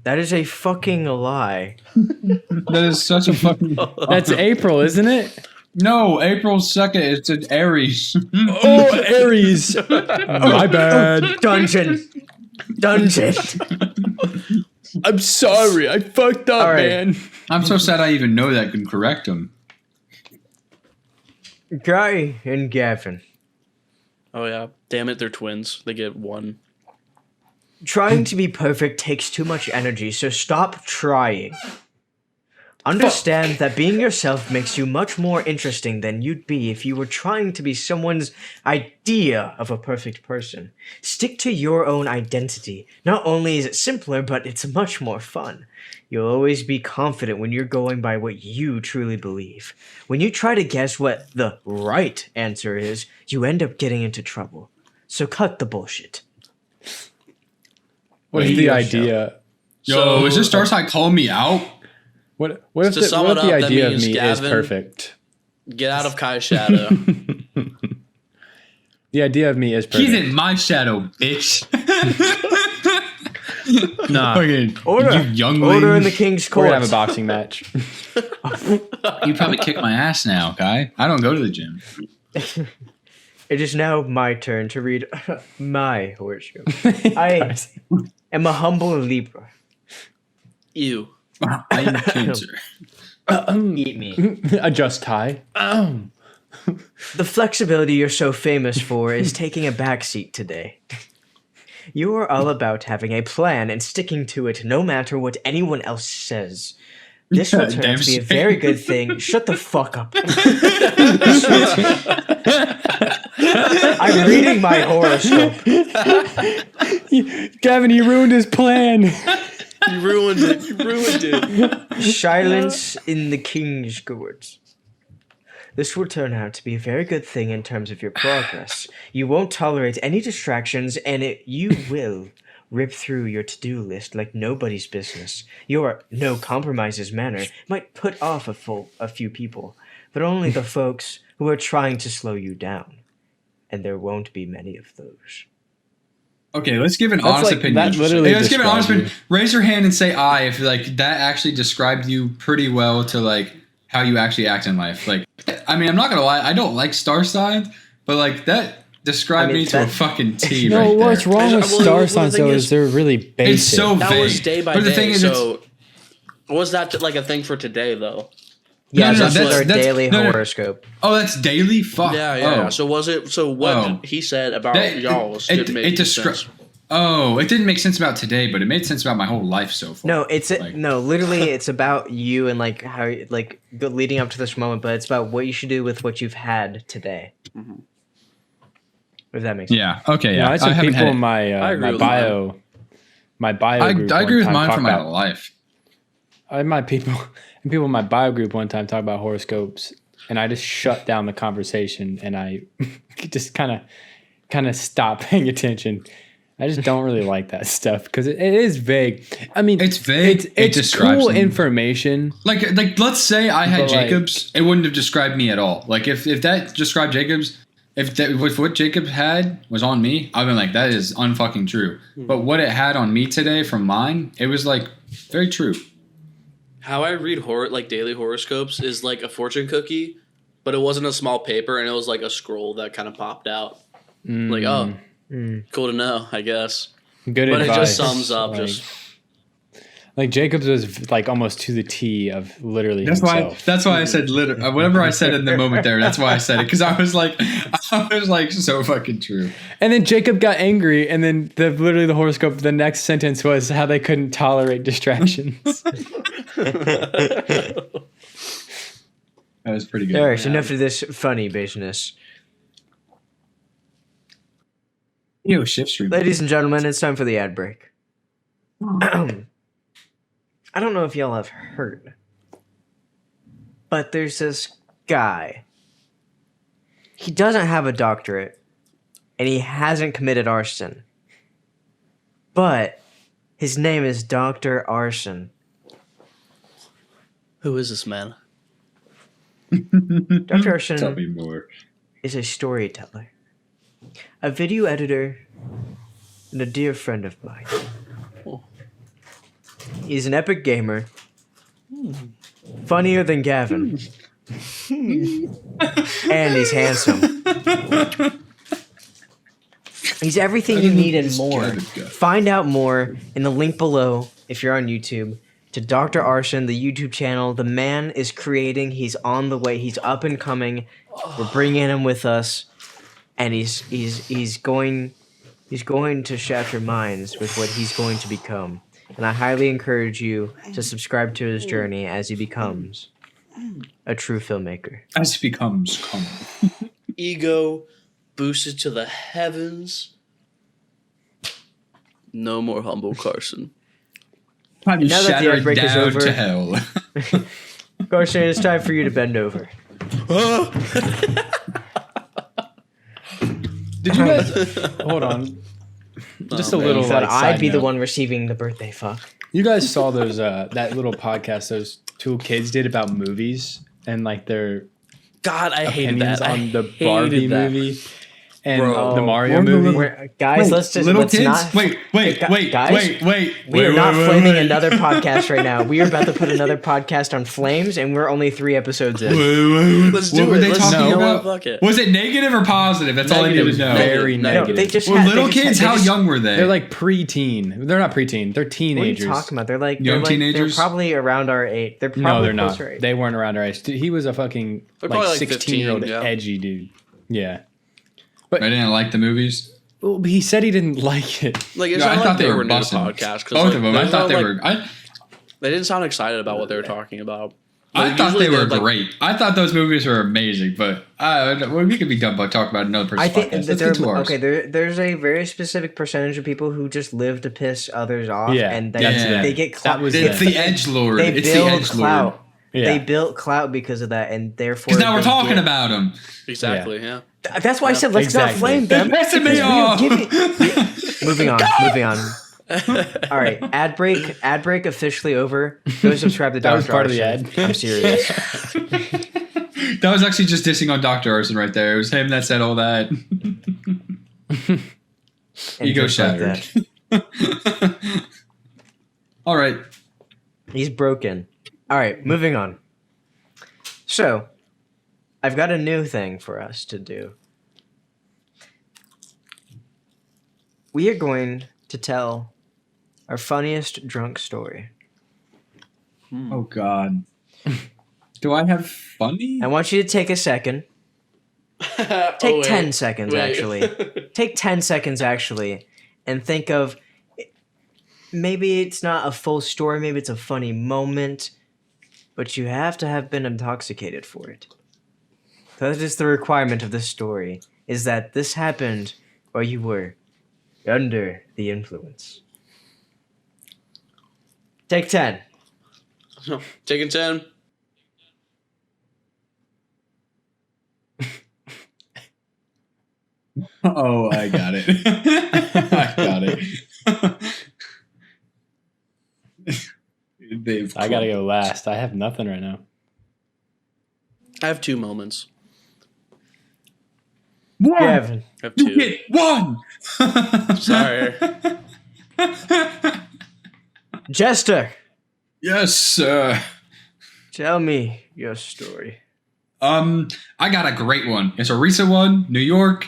Speaker 1: That is a fucking lie.
Speaker 3: That is such a fucking.
Speaker 4: That's April, isn't it?
Speaker 3: No, April 2nd. It's an Aries.
Speaker 4: Oh, Aries. My bad.
Speaker 1: Dungeon. Dungeon.
Speaker 4: I'm sorry. I fucked up,
Speaker 1: All right.
Speaker 4: man.
Speaker 3: I'm so sad I even know that can correct him.
Speaker 1: Guy and Gavin.
Speaker 2: Oh yeah. Damn it, they're twins. They get one.
Speaker 1: Trying to be perfect takes too much energy, so stop trying. Understand that being yourself makes you much more interesting than you'd be if you were trying to be someone's idea of a perfect person. Stick to your own identity. Not only is it simpler, but it's much more fun. You'll always be confident when you're going by what you truly believe. When you try to guess what the right answer is, you end up getting into trouble. So cut the bullshit.
Speaker 4: What is
Speaker 1: Be
Speaker 4: the
Speaker 1: yourself.
Speaker 4: idea?
Speaker 3: Yo, is this star sign calling me out?
Speaker 4: What if
Speaker 2: To
Speaker 4: the,
Speaker 2: sum
Speaker 4: what
Speaker 2: it
Speaker 4: if the
Speaker 2: up, that
Speaker 4: idea of
Speaker 2: means
Speaker 4: me is
Speaker 2: Gavin-
Speaker 4: perfect?
Speaker 2: Get out of Kai's shadow.
Speaker 4: The idea of me is perfect.
Speaker 3: He's in my shadow, bitch.
Speaker 4: Nah.
Speaker 3: Fucking,
Speaker 1: Order.
Speaker 3: you youngling.
Speaker 1: Order in the king's
Speaker 4: We're
Speaker 1: court.
Speaker 4: gonna have a boxing match.
Speaker 3: You probably kick my ass now, guy. I don't go to the gym.
Speaker 1: It is now my turn to read my horoscope. I am a humble Libra.
Speaker 2: You.
Speaker 3: I am Cancer.
Speaker 1: Eat me.
Speaker 4: Adjust tie.
Speaker 1: The flexibility you're so famous for is taking a backseat today. You are all about having a plan and sticking to it no matter what anyone else says. This will turn out to be a very good thing. Shut the fuck up. I'm reading my horoscope.
Speaker 4: Gavin, you ruined his plan.
Speaker 2: You ruined it. You ruined it.
Speaker 1: Silence in the king's court. This will turn out to be a very good thing in terms of your progress. You won't tolerate any distractions, and you will rip through your to-do list like nobody's business. Your no compromises manner might put off a few people, but only the folks who are trying to slow you down. And there won't be many of those.
Speaker 3: Okay, let's give an
Speaker 4: That's
Speaker 3: honest
Speaker 4: like-
Speaker 3: opinion.
Speaker 4: that literally
Speaker 3: Let's give an honest
Speaker 4: describes
Speaker 3: opinion. Raise your hand and say "I" if like that actually described you pretty well to like how you actually act in life. Like, I mean, I'm not gonna lie, I don't like star signs, but like that described me to a fucking T.
Speaker 4: No,
Speaker 3: right
Speaker 4: what's
Speaker 3: there.
Speaker 4: wrong with
Speaker 2: Well,
Speaker 4: star
Speaker 2: the
Speaker 4: signs
Speaker 2: thing
Speaker 4: though
Speaker 2: is-
Speaker 4: is they're really basic.
Speaker 3: It's so
Speaker 2: That
Speaker 3: vague.
Speaker 2: was day by
Speaker 3: but the
Speaker 2: day.
Speaker 3: thing is,
Speaker 2: So was that like a thing for today though?
Speaker 1: Yeah,
Speaker 3: no,
Speaker 1: that's
Speaker 3: that's-
Speaker 1: our
Speaker 3: that's-
Speaker 1: daily
Speaker 3: no, no.
Speaker 1: horoscope.
Speaker 3: oh, that's daily. Fuck.
Speaker 2: Yeah.
Speaker 3: Oh.
Speaker 2: So was it? So what
Speaker 3: Oh.
Speaker 2: he said about
Speaker 3: That-
Speaker 2: y'all's
Speaker 3: it
Speaker 2: didn't make
Speaker 3: descri-
Speaker 2: sense.
Speaker 3: Oh, it didn't make sense about today, but it made sense about my whole life so far.
Speaker 1: No, it's
Speaker 3: Like-
Speaker 1: no. Literally, it's about you and like how like leading up to this moment. But it's about what you should do with what you've had today.
Speaker 2: Mhm.
Speaker 1: If that makes sense.
Speaker 3: Yeah. Okay.
Speaker 4: Yeah,
Speaker 3: Yeah.
Speaker 4: I
Speaker 3: I
Speaker 4: saw
Speaker 3: haven't
Speaker 4: people
Speaker 3: had.
Speaker 4: in my
Speaker 2: agree
Speaker 4: my
Speaker 2: with
Speaker 4: bio. My bio
Speaker 3: I
Speaker 4: group.
Speaker 3: agree
Speaker 4: one
Speaker 3: with
Speaker 4: time
Speaker 3: mine
Speaker 4: talk
Speaker 3: for my
Speaker 4: about-
Speaker 3: whole life.
Speaker 4: I had my people and people in my bio group one time talk about horoscopes, and I just shut down the conversation, and I just kind of stopped paying attention. I just don't really like that stuff because it is vague. I mean,
Speaker 3: It's vague. It
Speaker 4: It's
Speaker 3: describes
Speaker 4: cool
Speaker 3: them.
Speaker 4: information.
Speaker 3: Like let's say I had
Speaker 4: But, like-
Speaker 3: Jacobs, it wouldn't have described me at all. Like if that described Jacobs, if what Jacobs had was on me, I'd been like, that is unfucking true. But what it had on me today from mine, it was like very true.
Speaker 2: How I read like daily horoscopes is like a fortune cookie, but it wasn't a small paper, and it was like a scroll that kind of popped out. Like, oh, cool to know, I guess.
Speaker 4: Good
Speaker 2: But
Speaker 4: advice.
Speaker 2: it just sums up.
Speaker 4: Like,
Speaker 2: Just
Speaker 4: like Jacobs was like almost to the T of literally
Speaker 3: That's
Speaker 4: himself.
Speaker 3: why I said literally whatever I said in the moment there. That's why I said it because I was like so fucking true.
Speaker 4: And then Jacob got angry, and then literally the horoscope. The next sentence was how they couldn't tolerate distractions.
Speaker 3: That was pretty good.
Speaker 1: All right, enough of this funny business.
Speaker 3: Yo, shift stream.
Speaker 1: Ladies and gentlemen, it's time for the ad break. I don't know if y'all have heard, but there's this guy. He doesn't have a doctorate, and he hasn't committed arson. But his name is Dr. Arson.
Speaker 2: who is this man?
Speaker 1: Dr.
Speaker 3: Tell
Speaker 1: Arson
Speaker 3: me more.
Speaker 1: is a storyteller, a video editor, and a dear friend of mine. He's an epic gamer, funnier than Gavin, and he's handsome. He's everything you need and more.
Speaker 3: Gavin guy.
Speaker 1: Find out more in the link below if you're on YouTube to Dr. Arson, the YouTube channel. The man is creating. He's on the way. He's up and coming. We're bringing him with us, and he's going to shatter minds with what he's going to become. And I highly encourage you to subscribe to his journey as he becomes a true filmmaker.
Speaker 3: As it becomes common.
Speaker 2: Ego boosted to the heavens. No more humble Carson.
Speaker 3: Time to
Speaker 1: Now that the
Speaker 3: shatter
Speaker 1: ad
Speaker 3: it
Speaker 1: break is
Speaker 3: down
Speaker 1: over-
Speaker 3: to hell.
Speaker 1: Carson, it's time for you to bend over.
Speaker 4: Did you guys hold on? Just a
Speaker 2: man.
Speaker 4: little
Speaker 1: You thought
Speaker 4: like
Speaker 1: I'd
Speaker 4: side
Speaker 1: be the
Speaker 4: note.
Speaker 1: one receiving the birthday fuck.
Speaker 4: You guys saw those that little podcast those two kids did about movies and like their
Speaker 2: God, I hated
Speaker 4: opinions
Speaker 2: that.
Speaker 4: on the
Speaker 2: I hated
Speaker 4: Barbie
Speaker 2: that.
Speaker 4: movie. and
Speaker 2: Bro.
Speaker 4: the Mario
Speaker 3: Or the
Speaker 4: movie.
Speaker 1: Guys, let's
Speaker 3: little kids.
Speaker 1: not.
Speaker 3: Wait,
Speaker 1: Guys,
Speaker 3: wait.
Speaker 1: We are not
Speaker 3: wait,
Speaker 1: flaming
Speaker 3: wait.
Speaker 1: another podcast right now. We are about to put another podcast on flames, and we're only 3 episodes in.
Speaker 3: Wait.
Speaker 2: Let's
Speaker 3: What
Speaker 2: do
Speaker 3: were
Speaker 2: it.
Speaker 3: they
Speaker 2: Let's
Speaker 3: talking
Speaker 2: you know
Speaker 3: about?
Speaker 2: what? Fuck it.
Speaker 3: Was it negative or positive? That's all I need to
Speaker 2: Negative.
Speaker 3: know.
Speaker 4: Very
Speaker 2: No,
Speaker 1: No,
Speaker 4: negative.
Speaker 1: they just
Speaker 3: Were
Speaker 1: had,
Speaker 3: little
Speaker 1: they just
Speaker 3: kids?
Speaker 1: had, they
Speaker 3: How
Speaker 1: just-
Speaker 3: young were they?
Speaker 4: They're like preteen. They're not preteen. They're
Speaker 1: What are you
Speaker 4: teenagers.
Speaker 1: talking about? They're like
Speaker 3: Young
Speaker 1: they're
Speaker 3: teenagers?
Speaker 1: probably around our age. They're probably
Speaker 4: No, they're not.
Speaker 1: close to our age.
Speaker 4: They weren't around our age. He was a fucking
Speaker 2: They're
Speaker 4: like
Speaker 2: probably like
Speaker 4: 16-year-old
Speaker 2: 15, yeah.
Speaker 4: edgy dude. Yeah.
Speaker 3: I didn't like the movies.
Speaker 4: Well, he said he didn't like it.
Speaker 2: Like it's
Speaker 3: No, I
Speaker 2: not
Speaker 3: thought
Speaker 2: like
Speaker 3: they
Speaker 2: they
Speaker 3: were
Speaker 2: were new to
Speaker 3: busting.
Speaker 2: podcast. 'cause,
Speaker 3: Both
Speaker 2: like,
Speaker 3: of them. I
Speaker 2: there's
Speaker 3: thought
Speaker 2: not,
Speaker 3: they
Speaker 2: like-
Speaker 3: were.
Speaker 2: They didn't sound excited about what they were talking about.
Speaker 3: I
Speaker 2: Like,
Speaker 3: thought
Speaker 2: usually
Speaker 3: they were
Speaker 2: they're, like-
Speaker 3: great. I thought those movies were amazing, but we could be done by talking about another person's
Speaker 1: I think
Speaker 3: podcast.
Speaker 1: that
Speaker 3: Let's get to ours.
Speaker 1: there's a very specific percentage of people who just live to piss others off,
Speaker 4: Yeah,
Speaker 1: and
Speaker 3: that's
Speaker 1: they
Speaker 3: it.
Speaker 1: get
Speaker 4: That
Speaker 1: clout.
Speaker 4: was
Speaker 3: It's the edgelord.
Speaker 1: They
Speaker 3: It's the
Speaker 1: build
Speaker 3: edgelord.
Speaker 1: clout.
Speaker 4: Yeah.
Speaker 1: They built clout because of that, and therefore.
Speaker 3: Because now we're
Speaker 1: they
Speaker 3: talking
Speaker 1: get-
Speaker 3: about them.
Speaker 2: Exactly. Yeah.
Speaker 1: That's why I said let's not
Speaker 4: Exactly.
Speaker 1: flame them.
Speaker 3: They're pissing me
Speaker 1: because we are
Speaker 3: off.
Speaker 1: giving- Moving on. All right, ad break officially over. Go subscribe to
Speaker 4: That was
Speaker 1: Dr.
Speaker 4: part of the
Speaker 1: Arson.
Speaker 4: ad.
Speaker 1: I'm serious.
Speaker 3: That was actually just dissing on Dr. Arson right there. It was him that said all that.
Speaker 1: And
Speaker 3: Ego
Speaker 1: just like
Speaker 3: shattered.
Speaker 1: that.
Speaker 3: All right.
Speaker 1: He's broken. All right, moving on. So, I've got a new thing for us to do. We are going to tell our funniest drunk story.
Speaker 3: Oh, God. Do I have funny?
Speaker 1: I want you to take a second. Take 10 seconds, actually. Take 10 seconds, actually, and think of maybe it's not a full story, maybe it's a funny moment, but you have to have been intoxicated for it. That is the requirement of this story, is that this happened while you were under the influence. Take 10.
Speaker 2: Taking 10.
Speaker 3: Oh, I got it. I got it.
Speaker 4: I gotta go last. I have nothing right now.
Speaker 2: I have 2 moments.
Speaker 3: One.
Speaker 1: Gavin.
Speaker 2: I have
Speaker 3: You
Speaker 2: 2.
Speaker 3: get one.
Speaker 2: Sorry.
Speaker 1: Jester,
Speaker 3: Yes, sir.
Speaker 1: tell me your story.
Speaker 3: I got a great one. It's a recent one, New York,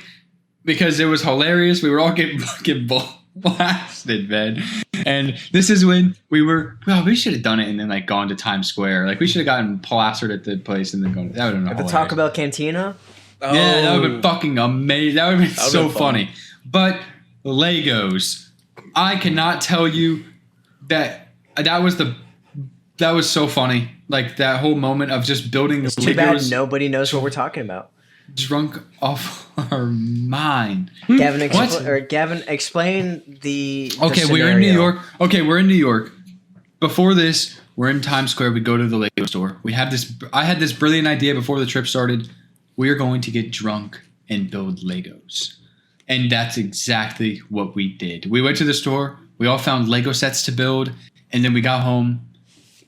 Speaker 3: because it was hilarious. We were all getting fucking blasted, man. And this is when we should have done it and then like gone to Times Square. Like we should have gotten plastered at the place and then gone. That would have been
Speaker 1: At the
Speaker 3: hilarious.
Speaker 1: Taco Bell Cantina?
Speaker 3: Yeah, that would have
Speaker 2: Oh.
Speaker 3: been fucking amazing. That would have been
Speaker 2: That would've
Speaker 3: so
Speaker 2: been fun.
Speaker 3: funny. But Legos, I cannot tell you that that was so funny. Like that whole moment of just building
Speaker 1: It's too bad
Speaker 3: Legos,
Speaker 1: nobody knows what we're talking about.
Speaker 3: drunk off our mind.
Speaker 1: Gavin,
Speaker 3: What?
Speaker 1: Gavin, explain the
Speaker 3: Okay, we're in New York. Okay, we're in New York. Before this, we're in Times Square. We go to the Lego store. We have this. I had this brilliant idea before the trip started. We are going to get drunk and build Legos, and that's exactly what we did. We went to the store. We all found Lego sets to build, and then we got home.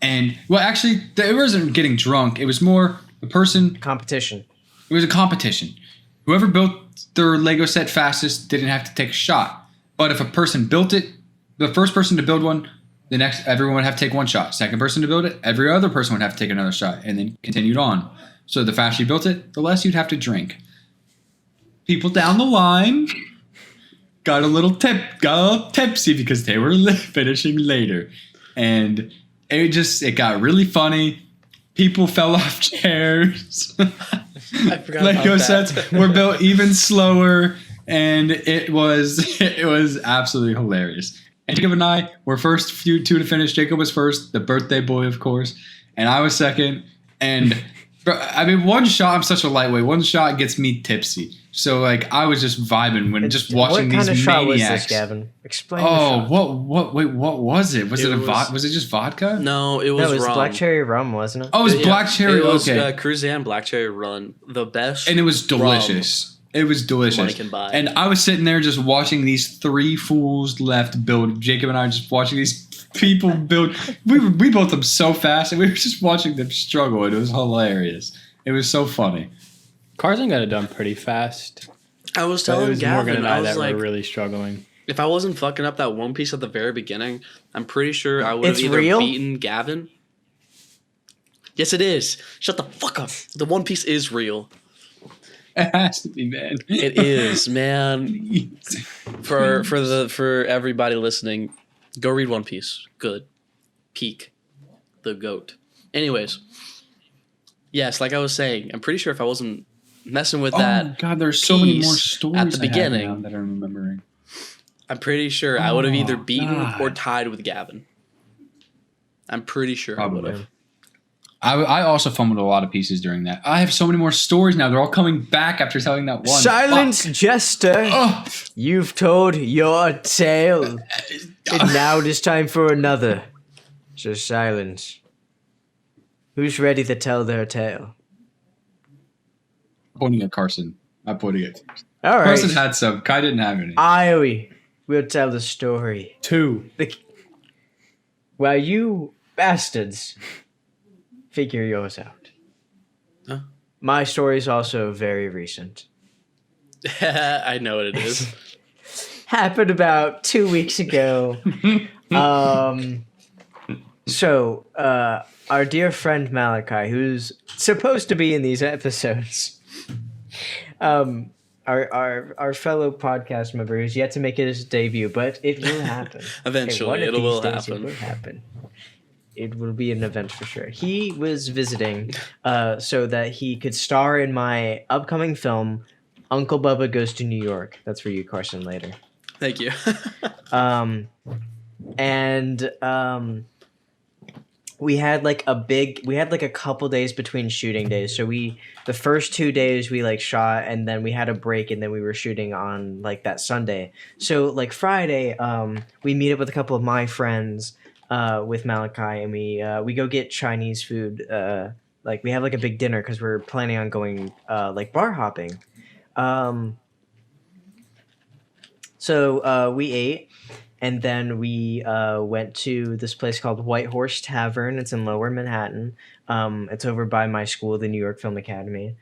Speaker 3: And well, actually, it wasn't getting drunk. It was more a person.
Speaker 1: Competition.
Speaker 3: It was a competition. Whoever built their Lego set fastest didn't have to take a shot. But if a person built it, the first person to build one, everyone would have to take one shot. Second person to build it, every other person would have to take another shot, and then continued on. So the faster you built it, the less you'd have to drink. People down the line got a little tipsy because they were finishing later, and it got really funny. People fell off chairs.
Speaker 2: I forgot
Speaker 3: Lego
Speaker 2: about that.
Speaker 3: sets were built even slower, and it was absolutely hilarious. And Jacob and I were first two to finish. Jacob was first, the birthday boy, of course, and I was second. And I mean, one shot, I'm such a lightweight. One shot gets me tipsy. So like, I was just vibing when just watching
Speaker 1: what kind
Speaker 3: these
Speaker 1: of shot was
Speaker 3: maniacs.
Speaker 1: this, Gavin? Explain. the
Speaker 3: Oh,
Speaker 1: shot.
Speaker 3: what was it? Was
Speaker 2: It
Speaker 3: it
Speaker 2: was-
Speaker 3: was it just vodka?
Speaker 2: No, it
Speaker 1: No,
Speaker 2: was
Speaker 1: it was
Speaker 2: rum.
Speaker 1: black cherry rum, wasn't it?
Speaker 3: Oh, it was
Speaker 2: Yeah,
Speaker 3: black cherry.
Speaker 2: It was
Speaker 3: Okay.
Speaker 2: Cruzan Black Cherry Run. The best.
Speaker 3: And it was delicious. It was delicious.
Speaker 2: money can buy.
Speaker 3: And I was sitting there just watching these 3 fools left build. Jacob and I were just watching these people build. We built them so fast, and we were just watching them struggle. And it was hilarious. It was so funny.
Speaker 4: Carson got it done pretty fast.
Speaker 2: I was
Speaker 4: But it
Speaker 2: telling
Speaker 4: was
Speaker 2: Gavin,
Speaker 4: Morgan and
Speaker 2: I
Speaker 4: I
Speaker 2: was
Speaker 4: that
Speaker 2: like,
Speaker 4: were really struggling.
Speaker 2: if I wasn't fucking up that One Piece at the very beginning, I'm pretty sure I would have
Speaker 1: It's
Speaker 2: either
Speaker 1: real?
Speaker 2: beaten Gavin. Yes, it is. Shut the fuck up. The One Piece is real.
Speaker 3: It has to be, man.
Speaker 2: It is, man. For everybody listening, go read One Piece. Good. Peak. The GOAT. Anyways. Yes, like I was saying, I'm pretty sure if I wasn't messing with
Speaker 3: Oh
Speaker 2: that
Speaker 3: God, there's so many more
Speaker 2: piece
Speaker 3: stories
Speaker 2: at the
Speaker 3: I have
Speaker 2: beginning,
Speaker 3: now that I'm remembering.
Speaker 2: I'm pretty sure I would have either
Speaker 3: Oh,
Speaker 2: beaten or
Speaker 3: God.
Speaker 2: tied with Gavin. I'm pretty sure I would
Speaker 3: Probably.
Speaker 2: have.
Speaker 3: I also fumbled a lot of pieces during that. I have so many more stories now. They're all coming back after telling that one.
Speaker 1: Silence,
Speaker 3: Fuck.
Speaker 1: Jester.
Speaker 3: Oh,
Speaker 1: You've told your tale. And now it is time for another. So silence. Who's ready to tell their tale?
Speaker 3: pointing at Carson. I'm pointing at
Speaker 1: All right.
Speaker 3: Carson had some. Kai didn't have any.
Speaker 1: I will tell the story.
Speaker 4: 2.
Speaker 1: Well, you bastards figure yours out.
Speaker 2: Huh?
Speaker 1: My story is also very recent.
Speaker 2: I know what it is.
Speaker 1: Happened about 2 weeks ago. So, our dear friend Malachi, who's supposed to be in these episodes, our fellow podcast member who's yet to make his debut, but it will happen.
Speaker 2: Eventually,
Speaker 1: one of
Speaker 2: it
Speaker 1: these
Speaker 2: will
Speaker 1: days
Speaker 2: happen.
Speaker 1: It will happen. It will be an event for sure. He was visiting so that he could star in my upcoming film, Uncle Bubba Goes to New York. That's for you, Carson, later.
Speaker 2: Thank you.
Speaker 1: We had like a couple days between shooting days. So the first 2 days we like shot, and then we had a break, and then we were shooting on like that Sunday. So like Friday, we meet up with a couple of my friends with Malachi, and we go get Chinese food. Like we have like a big dinner because we're planning on going like bar hopping. So we ate, and then we went to this place called White Horse Tavern. It's in Lower Manhattan. It's over by my school, the New York Film Academy.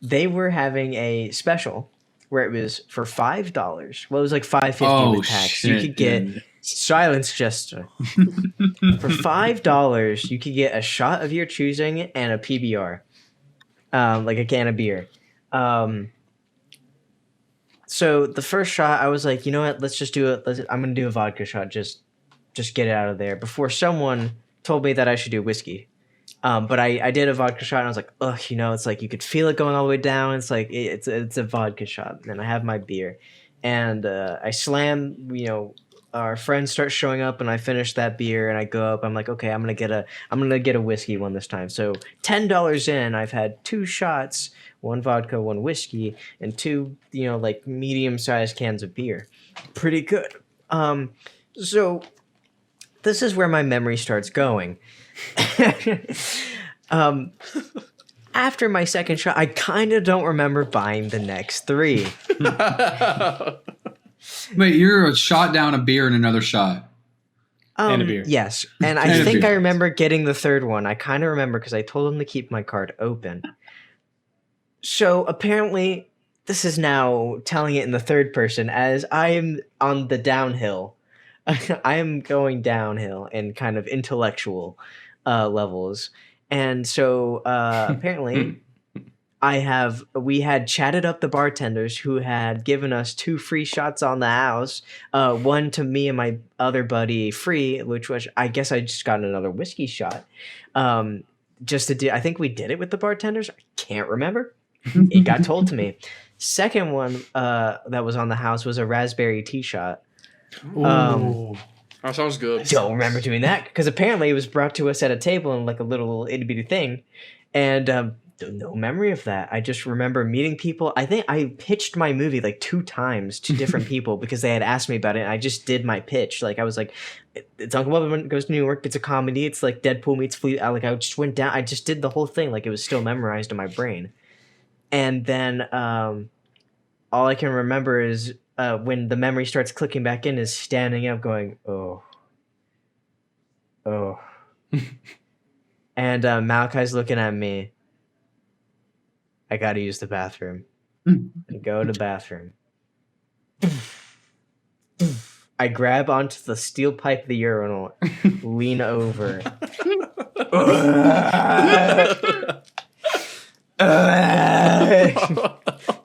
Speaker 1: They were having a special where it was for $5. Well, it was like $5.50 with tax. You could get silence gesture. For $5, you could get a shot of your choosing and a PBR, like a can of beer. So the first shot, I was like, you know what? Let's just do it. I'm gonna do a vodka shot. Just get it out of there. Before someone told me that I should do whiskey. But I did a vodka shot, and I was like, ugh, it's like you could feel it going all the way down. It's like it's a vodka shot. And I have my beer, and I slam. Our friends start showing up, and I finish that beer, and I go up. I'm like, okay, I'm gonna get a whiskey one this time. So $10 in, I've had 2 shots, 1 vodka, 1 whiskey, and 2 like medium-sized cans of beer. Pretty good. So this is where my memory starts going. After my second shot, I kind of don't remember buying the next 3.
Speaker 3: Wait, you're a shot down a beer and another shot.
Speaker 4: And a beer.
Speaker 1: Yes, and I
Speaker 3: And a
Speaker 1: think
Speaker 3: beer.
Speaker 1: I remember getting the third one. I kind of remember because I told him to keep my card open. So apparently, this is now telling it in the third person as I am on the downhill. I am going downhill in kind of intellectual levels. And so apparently we had chatted up the bartenders who had given us 2 free shots on the house. One to me and my other buddy free, which was, I guess I just got another whiskey shot. Just to do, I think we did it with the bartenders. I can't remember. It got told to me. Second one that was on the house was a raspberry tea shot.
Speaker 2: That sounds good.
Speaker 1: Don't remember doing that because apparently it was brought to us at a table in like a little itty bitty thing, and no memory of that. I just remember meeting people. I think I pitched my movie like 2 times to different people because they had asked me about it, and I just did my pitch. Like I was like, "It's Uncle Bubba Goes to New York. It's a comedy. It's like Deadpool meets Flea." I just went down. I just did the whole thing like it was still memorized in my brain, and then all I can remember is. When the memory starts clicking back in, is standing up going, oh. And Malachi's looking at me, I gotta use the bathroom. I go to the bathroom. I grab onto the steel pipe of the urinal, lean over.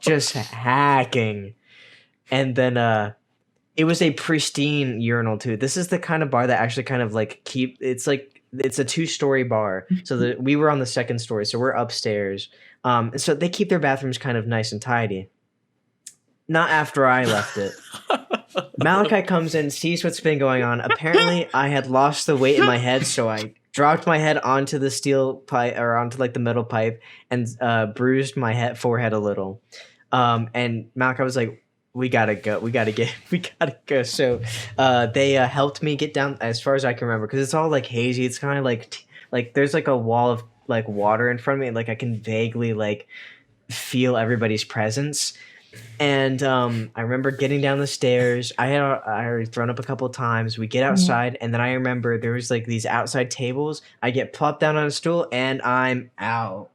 Speaker 1: Just hacking. And then it was a pristine urinal too. This is the kind of bar that actually kind of like it's a 2-story bar. So we were on the 2nd story, so we're upstairs. So they keep their bathrooms kind of nice and tidy. Not after I left it. Malachi comes in, sees what's been going on. Apparently, I had lost the weight in my head, so I dropped my head onto the steel pipe or onto like the metal pipe and bruised my forehead a little. And Malachi was like, "We gotta go. We gotta go." So they helped me get down as far as I can remember because it's all like hazy. It's kind of like there's like a wall of like water in front of me, and like I can vaguely like feel everybody's presence. And I remember getting down the stairs. I had already thrown up a couple of times. We get outside, and then I remember there was like these outside tables. I get plopped down on a stool, and I'm out.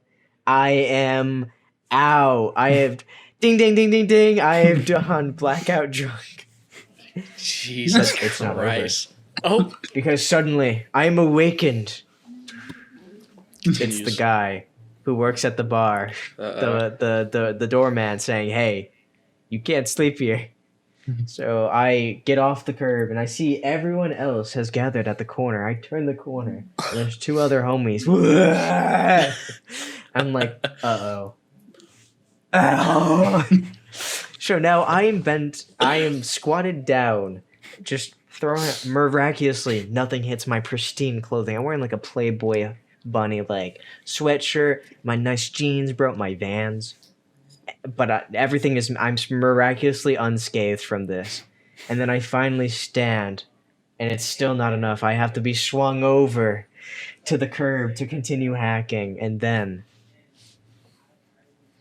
Speaker 1: I am out. I have ding ding ding ding ding. I have done blackout drunk.
Speaker 2: Jesus
Speaker 1: It's not
Speaker 2: Christ! Oh,
Speaker 1: Because suddenly I am awakened. It's
Speaker 2: Continues.
Speaker 1: the guy who works at the bar, the doorman saying, "Hey, you can't sleep here." So I get off the curb and I see everyone else has gathered at the corner. I turn the corner and there's 2 other homies. I'm like, uh-oh. Ow. So now I am bent. I am squatted down, just throwing it miraculously. Nothing hits my pristine clothing. I'm wearing like a Playboy bunny like sweatshirt, my nice jeans, bro, my Vans. But everything is, I'm miraculously unscathed from this. And then I finally stand, and it's still not enough. I have to be swung over to the curb to continue hacking, and then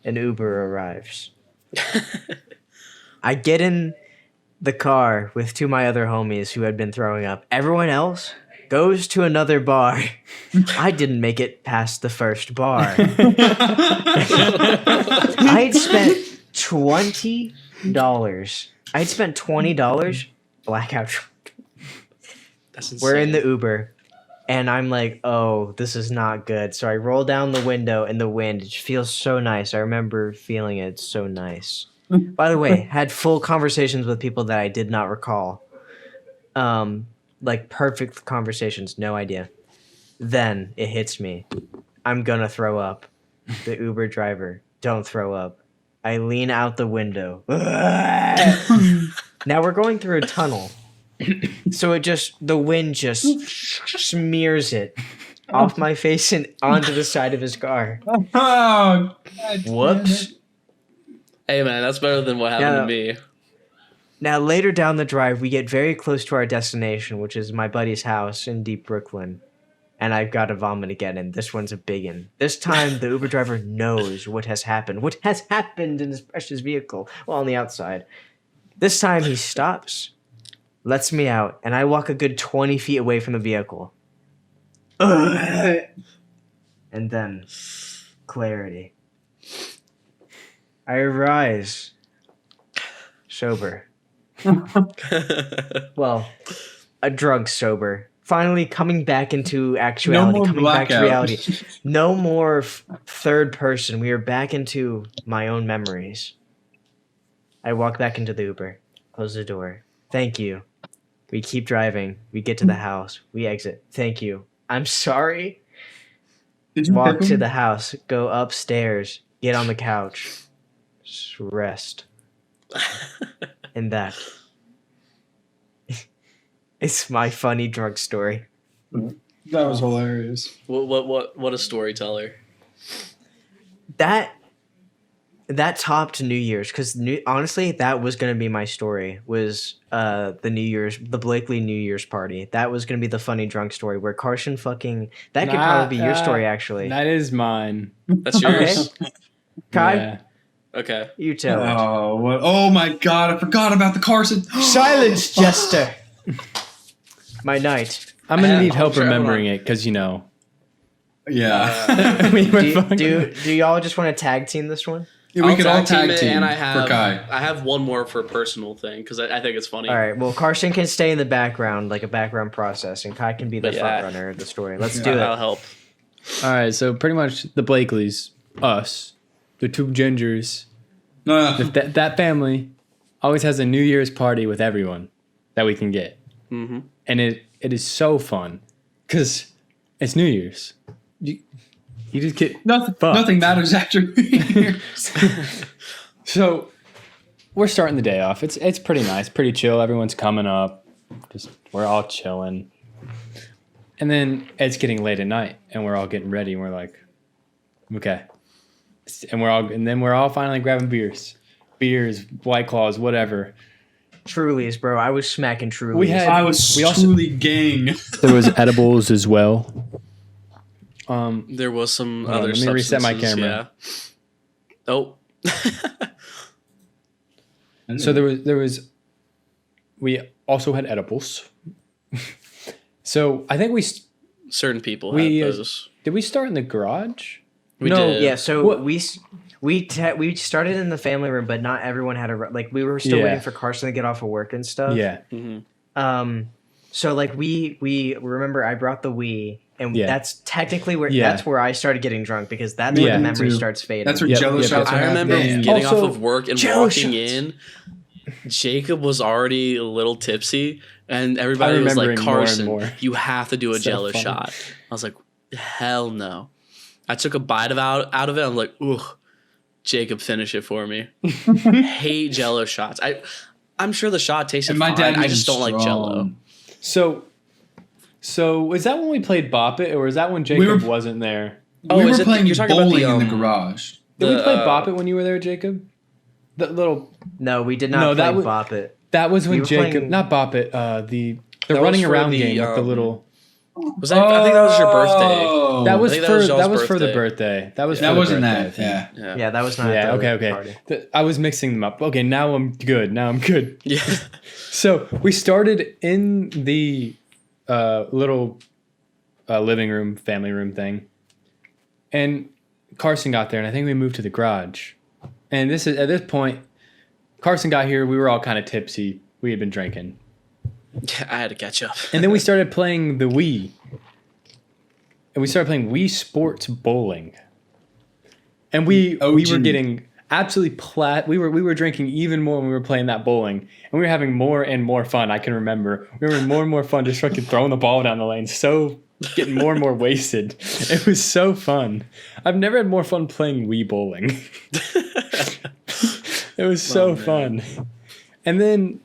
Speaker 1: an Uber arrives. I get in the car with 2 of my other homies who had been throwing up. Everyone else goes to another bar. I didn't make it past the first bar. I'd spent $20. I'd spent $20 blackout drunk.
Speaker 2: that's insane.
Speaker 1: We're in the Uber, and I'm like, oh, this is not good. So I roll down the window in the wind. It feels so nice. I remember feeling it so nice. By the way, had full conversations with people that I did not recall. Like perfect conversations, no idea. Then it hits me. I'm gonna throw up. The Uber driver, don't throw up. I lean out the window. Now we're going through a tunnel. So the wind just smears it off my face and onto the side of his car.
Speaker 3: Oh, God.
Speaker 1: Whoops.
Speaker 2: Hey man, that's better than what happened
Speaker 1: Yeah.
Speaker 2: to me.
Speaker 1: Now, later down the drive, we get very close to our destination, which is my buddy's house in deep Brooklyn. And I've got to vomit again, and this one's a big one. This time, the Uber driver knows what has happened. What has happened in his precious vehicle? Well, on the outside. This time, he stops, lets me out, and I walk a good 20 feet away from the vehicle. And then, clarity. I arise, sober. Well, a drug sober. Finally coming back into actuality,
Speaker 3: more
Speaker 1: coming back to
Speaker 3: blackout.
Speaker 1: reality. No more third person. We are back into my own memories. I walk back into the Uber, close the door. Thank you. We keep driving. We get to the house. We exit. Thank you. I'm sorry.
Speaker 3: Did you
Speaker 1: Walk
Speaker 3: pick
Speaker 1: to
Speaker 3: him?
Speaker 1: the house. Go upstairs. Get on the couch. Just rest. And that. It's my funny drug story.
Speaker 3: That was hilarious.
Speaker 2: What a storyteller.
Speaker 1: That topped New Year's because honestly, that was gonna be my story. Was the Blakely New Year's party? That was gonna be the funny drunk story where Carson fucking. That could probably be your story actually.
Speaker 4: That is mine.
Speaker 2: That's yours.
Speaker 1: Kai,
Speaker 4: Yeah.
Speaker 2: Okay.
Speaker 1: you tell it.
Speaker 3: Oh, what? Oh my God! I forgot about the Carson.
Speaker 1: Silence, Jester. My night.
Speaker 4: I'm gonna
Speaker 2: Yeah,
Speaker 4: need help
Speaker 2: sure, hold
Speaker 4: remembering
Speaker 2: on.
Speaker 4: it because
Speaker 3: Yeah.
Speaker 4: We were
Speaker 1: Do,
Speaker 4: fucking-
Speaker 1: do y'all just want to tag team this one?
Speaker 3: Yeah, we
Speaker 2: I'll
Speaker 3: could all tag
Speaker 2: it,
Speaker 3: team
Speaker 2: and I
Speaker 3: for Kai.
Speaker 2: have one more for a personal thing because I think it's funny.
Speaker 1: All right. Well, Carson can stay in the background, like a background process, and Kai can be the
Speaker 2: But yeah.
Speaker 1: front runner of the story. Let's do
Speaker 2: That'll
Speaker 1: it.
Speaker 2: help.
Speaker 4: All right, so pretty much the Blakeleys, us, the two gingers,
Speaker 3: No,
Speaker 4: that family always has a New Year's party with everyone that we can get.
Speaker 2: Mm-hmm.
Speaker 4: And it is so fun because it's New Year's. You just get
Speaker 3: nothing,
Speaker 4: fucked.
Speaker 3: nothing matters after New Year's.
Speaker 4: So we're starting the day off. It's pretty nice, pretty chill. Everyone's coming up. Just we're all chilling. And then it's getting late at night and we're all getting ready and we're like, okay. And then we're all finally grabbing beers, White Claws, whatever.
Speaker 1: Trulies, bro. I was smacking Trulies.
Speaker 3: I was truly gang.
Speaker 4: There was edibles as well.
Speaker 2: There was some
Speaker 4: Hold on,
Speaker 2: other
Speaker 4: let me reset my
Speaker 2: substances,
Speaker 4: camera.
Speaker 2: Yeah. Oh.
Speaker 4: So there was we also had edibles. So I think
Speaker 2: Certain people
Speaker 4: We,
Speaker 2: had those.
Speaker 4: did we start in the garage?
Speaker 2: We
Speaker 4: No.
Speaker 2: did.
Speaker 1: Yeah. So
Speaker 4: What-
Speaker 1: we started in the family room, but not everyone had like we were still
Speaker 4: Yeah.
Speaker 1: waiting for Carson to get off of work and stuff.
Speaker 4: Yeah.
Speaker 2: Mm-hmm.
Speaker 1: So like we remember I brought the Wii, and
Speaker 4: Yeah.
Speaker 1: that's technically where
Speaker 4: Yeah.
Speaker 1: that's where I started getting drunk because that's
Speaker 4: Yeah.
Speaker 1: where the
Speaker 3: Me
Speaker 1: memory
Speaker 3: too.
Speaker 1: starts fading.
Speaker 3: That's where
Speaker 4: Yep,
Speaker 3: Jello
Speaker 4: yep,
Speaker 3: shots
Speaker 4: yep.
Speaker 3: are
Speaker 2: I remember
Speaker 3: happening.
Speaker 2: getting
Speaker 4: Also,
Speaker 2: off of work and
Speaker 1: Jello
Speaker 2: walking
Speaker 1: shots.
Speaker 2: in. Jacob was already a little tipsy, and everybody
Speaker 4: I'm
Speaker 2: was like,
Speaker 4: remembering more and
Speaker 2: "Carson,
Speaker 4: more.
Speaker 2: you have to do a
Speaker 4: So
Speaker 2: Jello
Speaker 4: funny.
Speaker 2: shot." I was like, "Hell no!" I took a bite out of it. I'm like, "Ugh." Jacob, finish it for me. Hate Jello shots. I'm sure the shot tasted
Speaker 3: And my
Speaker 2: fine.
Speaker 3: dad
Speaker 2: I
Speaker 3: made
Speaker 2: just
Speaker 3: it
Speaker 2: don't like Jello.
Speaker 3: strong.
Speaker 4: So was that when we played Bop It, or was that when Jacob
Speaker 3: were-
Speaker 4: wasn't there?
Speaker 2: Oh,
Speaker 3: We
Speaker 2: is
Speaker 3: were
Speaker 2: it-
Speaker 3: playing
Speaker 2: you're talking about
Speaker 3: bowling
Speaker 2: the,
Speaker 3: in the garage.
Speaker 4: Did we play
Speaker 2: The,
Speaker 4: Bop It when you were there, Jacob? The little
Speaker 1: No, we did not
Speaker 4: No,
Speaker 1: play
Speaker 4: that was-
Speaker 1: Bop It.
Speaker 4: that was when
Speaker 1: were
Speaker 4: Jacob,
Speaker 1: playing-
Speaker 4: not Bop It, the
Speaker 2: That was
Speaker 4: running
Speaker 2: for
Speaker 4: around
Speaker 2: the,
Speaker 4: game with the little.
Speaker 2: Was that? I think that was your birthday.
Speaker 3: Oh.
Speaker 4: That was
Speaker 2: think that
Speaker 4: for
Speaker 2: was y'all's
Speaker 4: that was for the
Speaker 2: birthday.
Speaker 4: birthday. That was
Speaker 3: That
Speaker 4: for the
Speaker 3: wasn't
Speaker 4: birthday, I
Speaker 3: that.
Speaker 4: think.
Speaker 3: Yeah.
Speaker 1: Yeah, that was not.
Speaker 4: Yeah.
Speaker 1: the
Speaker 4: Okay.
Speaker 1: Party.
Speaker 4: I was mixing them up. Okay, now I'm good.
Speaker 2: Yeah.
Speaker 4: So we started in the little living room, family room thing, and Carson got there, and I think we moved to the garage. And this is at this point, Carson got here. We were all kind of tipsy. We had been drinking,
Speaker 2: I had to catch up.
Speaker 4: and then we started playing the Wii, and we started playing Wii Sports Bowling, and we were
Speaker 3: OG.
Speaker 4: getting absolutely we were drinking even more when we were playing that bowling, and we were having more and more fun. I can remember we were having more and more fun just fucking throwing the ball down the lane, so getting more and more wasted. It was so fun. I've never had more fun playing Wii bowling. It was so fun. And then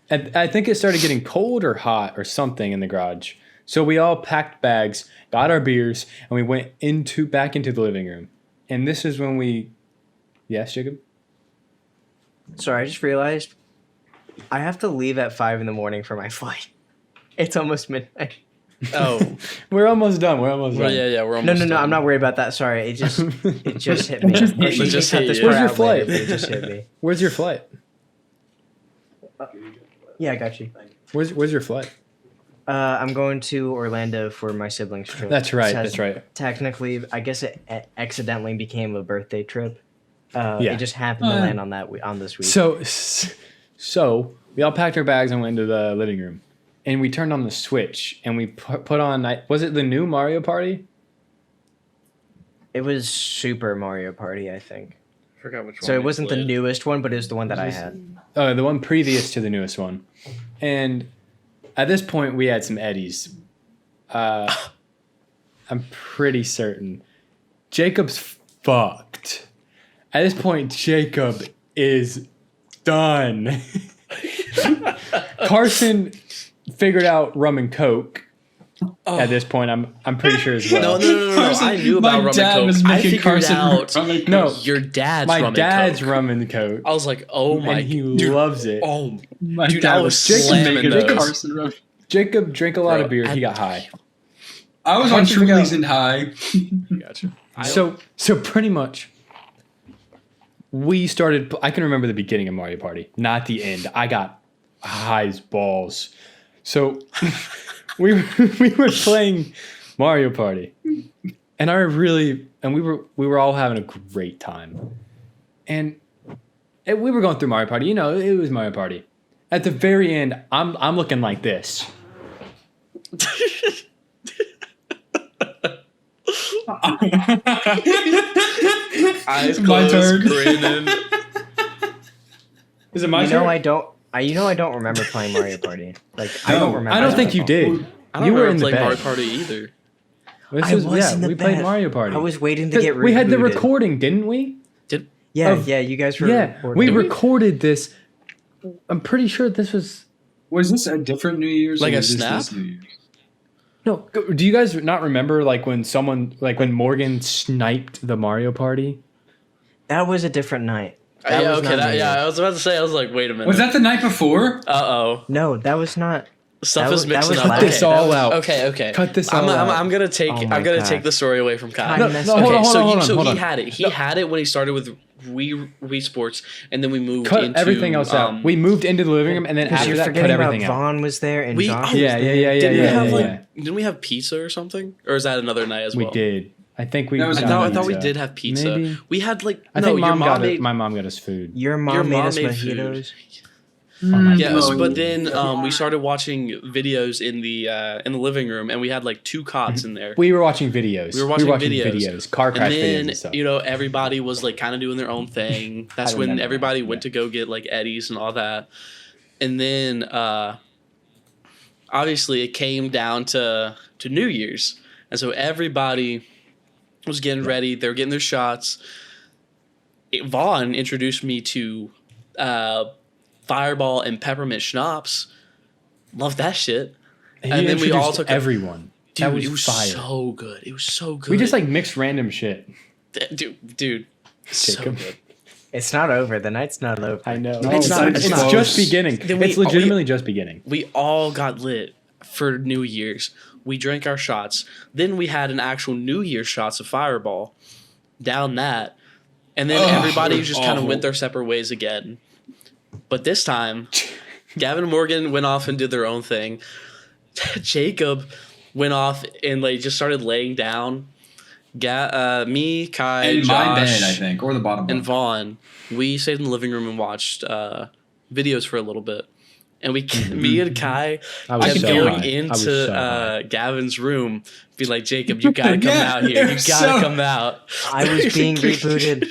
Speaker 4: I think it started getting cold or hot or something in the garage. So we all packed bags, got our beers, and we went back into the living room. And this is when we. Yes, Jacob?
Speaker 1: Sorry, I just realized I have to leave at 5 a.m. for my flight. It's almost midnight.
Speaker 2: Oh,
Speaker 4: We're almost done. We're
Speaker 2: yeah. We're
Speaker 1: No,
Speaker 2: almost.
Speaker 1: I'm
Speaker 2: done.
Speaker 1: not worried about that. Sorry, it just hit me.
Speaker 3: just hit
Speaker 1: You
Speaker 3: you.
Speaker 1: can
Speaker 2: Just
Speaker 1: cut
Speaker 2: hit
Speaker 1: this
Speaker 2: you.
Speaker 1: part
Speaker 4: Where's your
Speaker 1: out
Speaker 4: flight?
Speaker 1: later, but it just hit me.
Speaker 4: Where's your flight?
Speaker 1: Yeah, I got you.
Speaker 4: Where's your flight?
Speaker 1: I'm going to Orlando for my siblings' trip.
Speaker 4: That's right.
Speaker 1: It has-
Speaker 4: That's right.
Speaker 1: Technically, I guess it accidentally became a birthday trip.
Speaker 4: Yeah.
Speaker 1: It just happened to land on this week.
Speaker 4: So we all packed our bags and went into the living room, and we turned on the Switch and we put on. Was it the new Mario Party?
Speaker 1: It was Super Mario Party, I think.
Speaker 2: I forgot which one.
Speaker 1: So it
Speaker 2: we
Speaker 1: wasn't the
Speaker 2: played.
Speaker 1: newest one, but it was the one that I had.
Speaker 4: The one previous to the newest one. And at this point, we had some Eddies. I'm pretty certain. Jacob's fucked. At this point, Jacob is done. Carson figured out rum and coke. At this point, I'm pretty sure as well.
Speaker 2: No. I knew about rum and
Speaker 3: dad
Speaker 2: coke.
Speaker 3: was
Speaker 2: I
Speaker 3: making
Speaker 2: figured
Speaker 3: Carson
Speaker 2: out
Speaker 3: rum and coke.
Speaker 4: No,
Speaker 2: your dad's
Speaker 4: my
Speaker 2: rum
Speaker 4: dad's
Speaker 2: and coke.
Speaker 4: rum and coke.
Speaker 2: I was like, oh my,
Speaker 4: And he
Speaker 2: dude,
Speaker 4: loves it.
Speaker 2: Oh,
Speaker 3: My
Speaker 2: dude,
Speaker 3: dad
Speaker 2: I was
Speaker 3: Jacob
Speaker 2: slamming
Speaker 3: making
Speaker 2: those.
Speaker 3: Carson rum.
Speaker 4: Jacob drank a lot
Speaker 2: Bro,
Speaker 4: of beer. He got high.
Speaker 3: I was on
Speaker 4: Carson figured
Speaker 3: Trulies
Speaker 4: out-
Speaker 3: and high.
Speaker 2: Gotcha.
Speaker 4: So pretty much, we started. I can remember the beginning of Mario Party, not the end. I got high as balls. So we were playing Mario Party, and we were all having a great time. And we were going through Mario Party. You know, it was Mario Party. At the very end, I'm looking like this.
Speaker 2: Eyes
Speaker 3: My
Speaker 2: closed,
Speaker 3: turn.
Speaker 2: grinning.
Speaker 4: Is it my
Speaker 1: You
Speaker 4: turn?
Speaker 1: know I don't remember playing Mario Party. Like I
Speaker 3: No,
Speaker 1: don't remember.
Speaker 4: I don't
Speaker 1: that
Speaker 4: think
Speaker 1: at
Speaker 4: you
Speaker 1: all.
Speaker 4: did.
Speaker 2: I don't
Speaker 4: You were
Speaker 2: remember
Speaker 4: in the
Speaker 2: playing
Speaker 4: bed.
Speaker 2: Mario Party either.
Speaker 1: I was in the
Speaker 4: we
Speaker 1: bed.
Speaker 4: played Mario Party.
Speaker 1: I was waiting to get rebooted.
Speaker 4: We had the recording, didn't we?
Speaker 1: Yeah,
Speaker 4: of-
Speaker 1: yeah. You guys were.
Speaker 4: Yeah,
Speaker 1: recording.
Speaker 4: we
Speaker 2: Did we?
Speaker 4: recorded this. I'm pretty sure this was.
Speaker 3: Was this a different New Year's?
Speaker 2: Like
Speaker 3: or
Speaker 2: a
Speaker 3: was this
Speaker 2: snap?
Speaker 3: this New Year's?
Speaker 4: No, do you guys not remember like when Morgan sniped the Mario Party?
Speaker 1: That was a different night. That
Speaker 2: Yeah,
Speaker 1: was
Speaker 2: okay.
Speaker 1: not New
Speaker 2: I
Speaker 1: Year's.
Speaker 2: was about to say. I was like, wait a minute.
Speaker 3: Was that the night before?
Speaker 2: Uh-oh.
Speaker 1: No, that was not.
Speaker 2: Stuff
Speaker 1: That
Speaker 2: is
Speaker 1: was-
Speaker 2: mixing
Speaker 1: that
Speaker 2: up.
Speaker 1: was
Speaker 4: Cut this all out.
Speaker 2: Okay.
Speaker 4: Cut this all out.
Speaker 2: I'm gonna take.
Speaker 1: Oh my
Speaker 2: I'm gonna
Speaker 1: God.
Speaker 2: take the story away from Kyle.
Speaker 1: No,
Speaker 2: Okay,
Speaker 1: no,
Speaker 4: hold on,
Speaker 2: so
Speaker 4: hold
Speaker 2: he
Speaker 4: on.
Speaker 2: had it. He had it when he started with Wii Sports, and then we moved
Speaker 4: Cut
Speaker 2: into
Speaker 4: everything else out. We moved into the living room, and then
Speaker 1: Because
Speaker 4: after
Speaker 1: you're
Speaker 4: that, cut
Speaker 1: forgetting about
Speaker 4: everything out.
Speaker 1: Vaughn was there and
Speaker 2: We-
Speaker 1: Josh.
Speaker 4: Yeah,
Speaker 1: was
Speaker 4: yeah,
Speaker 1: there.
Speaker 4: yeah, yeah,
Speaker 2: Didn't we
Speaker 4: yeah,
Speaker 2: have
Speaker 4: yeah,
Speaker 2: like?
Speaker 4: yeah.
Speaker 2: Didn't we have pizza or something? Or is that another night as well?
Speaker 4: We did. I think we.
Speaker 3: That was
Speaker 2: I
Speaker 3: another
Speaker 2: thought we
Speaker 3: pizza.
Speaker 2: did have pizza.
Speaker 4: Maybe.
Speaker 2: We had like.
Speaker 4: I
Speaker 2: no,
Speaker 4: think
Speaker 2: your
Speaker 4: mom got
Speaker 2: made.
Speaker 4: my mom got us food.
Speaker 1: Your mom
Speaker 2: Your
Speaker 1: made
Speaker 2: mom
Speaker 1: us
Speaker 2: made food.
Speaker 1: mojitos.
Speaker 2: Yes,
Speaker 3: No.
Speaker 2: but then we started watching videos in the living room, and we had like 2 cots in there.
Speaker 4: We were watching videos.
Speaker 2: We were watching videos.
Speaker 4: car crash
Speaker 2: And
Speaker 4: videos
Speaker 2: then
Speaker 4: and stuff.
Speaker 2: everybody was like kind of doing their own thing. That's
Speaker 4: I
Speaker 2: when
Speaker 4: remember
Speaker 2: everybody
Speaker 4: that,
Speaker 2: went
Speaker 4: yeah.
Speaker 2: to go get like Eddie's and all that. And then obviously it came down to New Year's, and so everybody was getting ready. They were getting their shots. Vaughn introduced me to Fireball and peppermint schnapps. Love that shit.
Speaker 4: and
Speaker 2: and then we all
Speaker 4: introduced
Speaker 2: took
Speaker 4: everyone.
Speaker 2: Dude,
Speaker 4: that was,
Speaker 2: it was
Speaker 4: fire.
Speaker 2: so good. It was so good.
Speaker 4: We just like mixed random shit.
Speaker 2: dude, so
Speaker 4: Jacob.
Speaker 2: good.
Speaker 1: It's not over. The night's not over.
Speaker 4: I know.
Speaker 3: No,
Speaker 4: it's not.
Speaker 3: it's
Speaker 4: It's
Speaker 3: close.
Speaker 4: just beginning.
Speaker 2: Then
Speaker 4: It's
Speaker 2: we-
Speaker 4: legitimately just beginning.
Speaker 2: We all got lit for New Year's. We drank our shots. Then we had an actual New Year's shots of Fireball. Down that. And then
Speaker 3: Ugh,
Speaker 2: everybody
Speaker 3: it was
Speaker 2: just kind of
Speaker 3: awful.
Speaker 2: went their separate ways again. But this time, Gavin and Morgan went off and did their own thing. Jacob went off and like just started laying down. Me, Kai,
Speaker 3: In my bed,
Speaker 2: Josh,
Speaker 3: I think, or the bottom
Speaker 2: and
Speaker 3: one.
Speaker 2: Vaughn, we stayed in the living room and watched videos for a little bit. And me and Kai
Speaker 4: I was
Speaker 2: kept
Speaker 4: so
Speaker 2: going
Speaker 4: high. I was
Speaker 2: into
Speaker 4: so high.
Speaker 2: Gavin's room, be like, Jacob, you gotta come
Speaker 3: Yeah,
Speaker 2: out here.
Speaker 3: it
Speaker 2: You
Speaker 3: was
Speaker 2: gotta
Speaker 3: so-
Speaker 2: come out.
Speaker 1: I was being rebooted.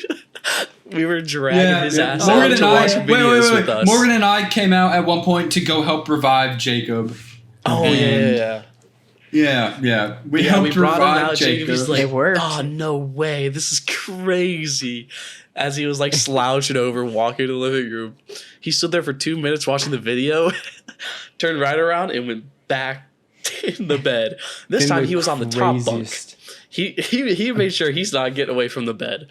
Speaker 2: We were dragging his ass
Speaker 3: Morgan
Speaker 2: out
Speaker 3: and
Speaker 2: to
Speaker 3: I,
Speaker 2: watch videos with us.
Speaker 3: Morgan and I came out at one point to go help revive Jacob.
Speaker 2: oh,
Speaker 3: and-
Speaker 2: yeah.
Speaker 3: Yeah. We
Speaker 2: Yeah,
Speaker 3: helped
Speaker 2: we brought him
Speaker 3: revive
Speaker 2: out. Jacob
Speaker 3: Jacob.
Speaker 2: was like,
Speaker 1: It worked.
Speaker 2: oh, no way. This is crazy. As he was like slouching over, walking to the living room. He stood there for 2 minutes watching the video, turned right around, and went back in the bed. This
Speaker 4: In
Speaker 2: time
Speaker 4: the
Speaker 2: he was on the top bunk.
Speaker 4: craziest-
Speaker 2: He made sure he's not getting away from the bed.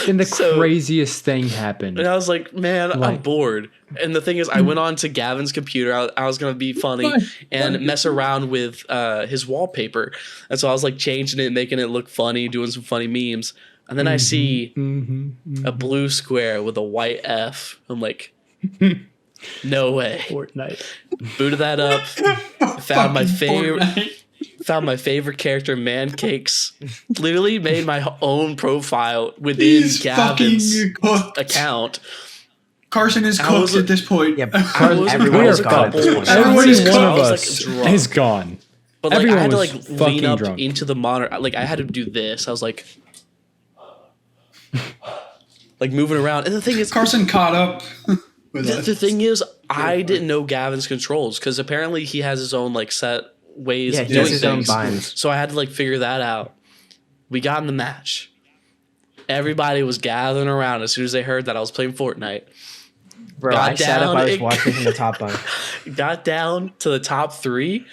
Speaker 4: And the
Speaker 2: So-
Speaker 4: craziest thing happened.
Speaker 2: And I was like, man, I'm
Speaker 4: Like-
Speaker 2: bored. And the thing is, I went on to Gavin's computer. I was going to be funny and mess around with his wallpaper. And so I was like changing it, making it look funny, doing some funny memes. And then I see a blue square with a white F. I'm like, no way.
Speaker 4: Fortnite.
Speaker 2: Booted that up. Found my
Speaker 3: Fucking
Speaker 2: favorite.
Speaker 3: Fortnite.
Speaker 2: Found my favorite character, Man Cakes. Literally made my own profile within
Speaker 3: He's
Speaker 2: Gavin's
Speaker 3: fucking cooked.
Speaker 2: account.
Speaker 3: Carson is
Speaker 2: I was
Speaker 3: cooked at this point.
Speaker 1: Yeah,
Speaker 2: I was
Speaker 1: everyone's
Speaker 2: a
Speaker 1: gone at this
Speaker 2: couple-
Speaker 1: point.
Speaker 4: Every
Speaker 2: was
Speaker 4: one of
Speaker 2: I was,
Speaker 4: us
Speaker 2: like, drunk.
Speaker 4: is gone.
Speaker 2: But like
Speaker 4: Everyone
Speaker 2: I had to
Speaker 4: was
Speaker 2: like lean
Speaker 4: fucking
Speaker 2: up
Speaker 4: drunk.
Speaker 2: into the monitor. Like I had to do this. I was like moving around. And the thing is,
Speaker 3: Carson caught up with
Speaker 2: the,
Speaker 3: us.
Speaker 2: the thing is, I didn't know Gavin's controls because apparently he has his own like set ways
Speaker 1: Yeah,
Speaker 2: of
Speaker 1: he
Speaker 2: doing
Speaker 1: has his own
Speaker 2: things.
Speaker 1: binds.
Speaker 2: So I had to like figure that out. We got in the match. Everybody was gathering around as soon as they heard that I was playing Fortnite.
Speaker 1: Bro,
Speaker 2: Got
Speaker 1: I sat up.
Speaker 2: down
Speaker 1: I was
Speaker 2: and-
Speaker 1: watching from the top bunk.
Speaker 2: Got down to the top 3.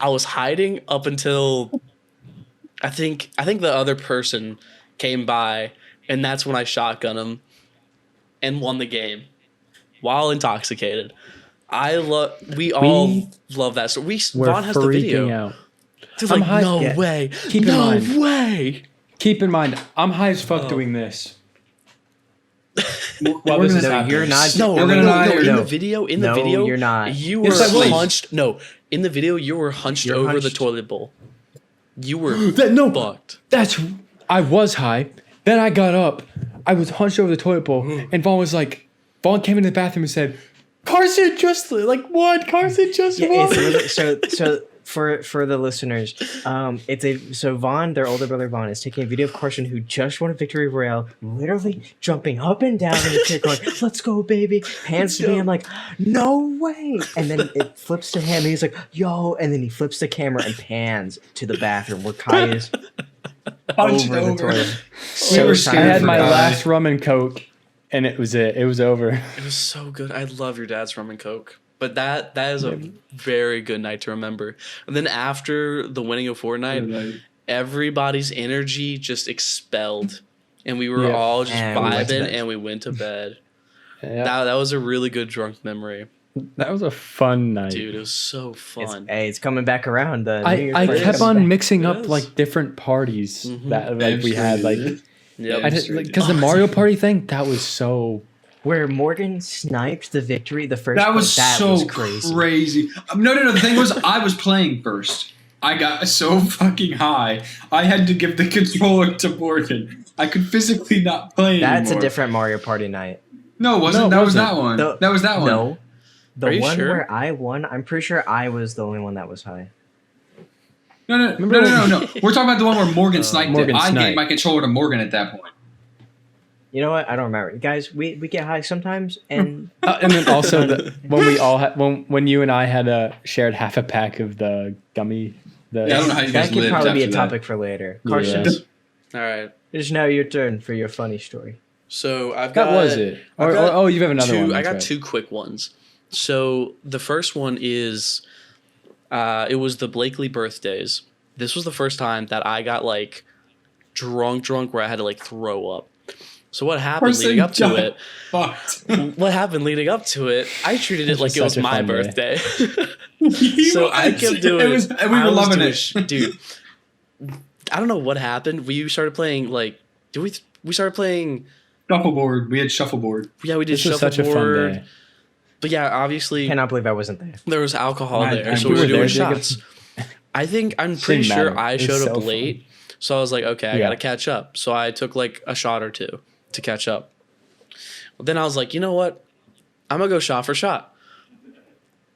Speaker 2: I was hiding up until I think the other person came by, and that's when I shotgun him and won the game while intoxicated. We all love that story.
Speaker 4: We're
Speaker 2: Vaughn has the
Speaker 4: freaking
Speaker 2: video.
Speaker 4: out.
Speaker 2: They're
Speaker 4: I'm
Speaker 2: like,
Speaker 4: high-
Speaker 2: no
Speaker 1: Yeah.
Speaker 2: way,
Speaker 4: Keep in
Speaker 2: no
Speaker 4: mind-
Speaker 2: way.
Speaker 4: Keep in mind, I'm high as
Speaker 2: Oh.
Speaker 4: fuck doing this.
Speaker 3: We're
Speaker 4: Well, this
Speaker 3: gonna-
Speaker 4: is
Speaker 1: No,
Speaker 4: happening.
Speaker 1: you're not.
Speaker 2: No,
Speaker 3: We're
Speaker 2: no,
Speaker 3: gonna
Speaker 2: no,
Speaker 3: not-
Speaker 2: no. In
Speaker 3: no.
Speaker 2: the video,
Speaker 1: No, you're not.
Speaker 2: You were
Speaker 4: Yes, I was.
Speaker 2: hunched. No, in the video, you were hunched
Speaker 1: You're
Speaker 2: over the
Speaker 1: hunched.
Speaker 2: toilet bowl. You were
Speaker 4: No.
Speaker 2: fucked.
Speaker 4: I was high. Then I got up. I was hunched over the toilet bowl, and Vaughn came into the bathroom and said, Carson just won. Carson just won.
Speaker 1: So for the listeners, Vaughn, their older brother Vaughn, is taking a video of Carson, who just won a victory royale, literally jumping up and down in the chair, going, "Let's go, baby!" Hands to me, I'm like, "No way!" And then it flips to him, and he's like, "Yo!" And then he flips the camera and pans to the bathroom where Kai is
Speaker 3: Punched
Speaker 1: over the
Speaker 3: over.
Speaker 1: toilet.
Speaker 3: We were
Speaker 4: I
Speaker 3: scared
Speaker 4: had
Speaker 3: for
Speaker 4: my
Speaker 3: Kai.
Speaker 4: last rum and coke, and it was it. It was over.
Speaker 2: It was so good. I love your dad's rum and coke. But that is a very good night to remember. And then after the winning of Fortnite, everybody's energy just expelled. And we were all just
Speaker 1: And we went to
Speaker 2: vibing
Speaker 1: bed.
Speaker 2: and we went to bed.
Speaker 4: Yeah.
Speaker 2: That was a really good drunk memory.
Speaker 4: That was a fun night.
Speaker 2: Dude, it was so fun.
Speaker 1: It's coming back around. The New Year's
Speaker 4: I
Speaker 1: party
Speaker 4: kept
Speaker 1: comes
Speaker 4: on
Speaker 1: back.
Speaker 4: mixing
Speaker 2: It
Speaker 4: up
Speaker 2: is.
Speaker 4: like different parties that we had
Speaker 2: Yep.
Speaker 4: because the Mario Party thing that was so.
Speaker 1: Where Morgan sniped the victory, the first.
Speaker 3: That was so
Speaker 1: crazy.
Speaker 3: crazy. No. The thing was, I was playing first. I got so fucking high. I had to give the controller to Morgan. I could physically not play
Speaker 1: That's
Speaker 3: anymore.
Speaker 1: a different Mario Party night.
Speaker 3: No, it wasn't.
Speaker 4: No, it
Speaker 3: that was
Speaker 4: wasn't.
Speaker 3: that one.
Speaker 1: The-
Speaker 3: that was that one.
Speaker 1: No,
Speaker 2: Are
Speaker 1: the
Speaker 2: you
Speaker 1: one
Speaker 2: sure?
Speaker 1: where I won. I'm pretty sure I was the only one that was high.
Speaker 3: No. We're talking about the one where Morgan sniped
Speaker 4: Morgan
Speaker 3: it. I
Speaker 4: sniped.
Speaker 3: gave my controller to Morgan at that point.
Speaker 1: You know what? I don't remember. Guys, we get high sometimes, and
Speaker 4: And then also when we all had when you and I had shared half a pack of the gummy.
Speaker 3: Yeah, I don't know how you guys
Speaker 1: that could
Speaker 3: lived
Speaker 1: probably be a
Speaker 3: after that.
Speaker 1: topic for later. Carson,
Speaker 4: Yeah.
Speaker 2: All right.
Speaker 1: it is now your turn for your funny story.
Speaker 2: So I've got.
Speaker 4: That was it.
Speaker 2: I've got
Speaker 4: Oh, you have another one.
Speaker 2: I
Speaker 4: that's
Speaker 2: got
Speaker 4: right.
Speaker 2: two quick ones. So the first one is, it was the Blakely birthdays. This was the first time that I got like drunk where I had to like throw up. So what happened
Speaker 3: Carson
Speaker 2: leading up to
Speaker 3: got
Speaker 2: it?
Speaker 3: Fucked.
Speaker 2: What happened leading up to it? I treated it
Speaker 4: This
Speaker 2: like
Speaker 4: was
Speaker 2: it was
Speaker 4: such a
Speaker 2: my
Speaker 4: fun day.
Speaker 2: birthday. So I kept doing.
Speaker 3: It was, and we
Speaker 2: I
Speaker 3: were
Speaker 2: was
Speaker 3: loving
Speaker 2: doing
Speaker 3: it.
Speaker 2: dude. I don't know what happened. We started playing like. We started playing.
Speaker 3: Shuffleboard. We had shuffleboard.
Speaker 2: Yeah, we did
Speaker 4: This was such a fun
Speaker 2: shuffleboard.
Speaker 4: day.
Speaker 2: But yeah, obviously
Speaker 1: Cannot believe I wasn't there.
Speaker 2: there was alcohol
Speaker 3: I-
Speaker 2: there,
Speaker 3: I-
Speaker 2: so
Speaker 3: you
Speaker 2: we
Speaker 3: were
Speaker 2: were doing
Speaker 4: there, Jacob?
Speaker 2: shots. I'm pretty
Speaker 4: Didn't
Speaker 2: sure
Speaker 4: matter.
Speaker 2: I
Speaker 4: It was
Speaker 2: showed
Speaker 4: so
Speaker 2: up
Speaker 4: fun.
Speaker 2: late, so I was like, okay, I
Speaker 4: Yeah.
Speaker 2: gotta catch up. So I took like a shot or two to catch up. But then I was like, you know what? I'm gonna go shot for shot.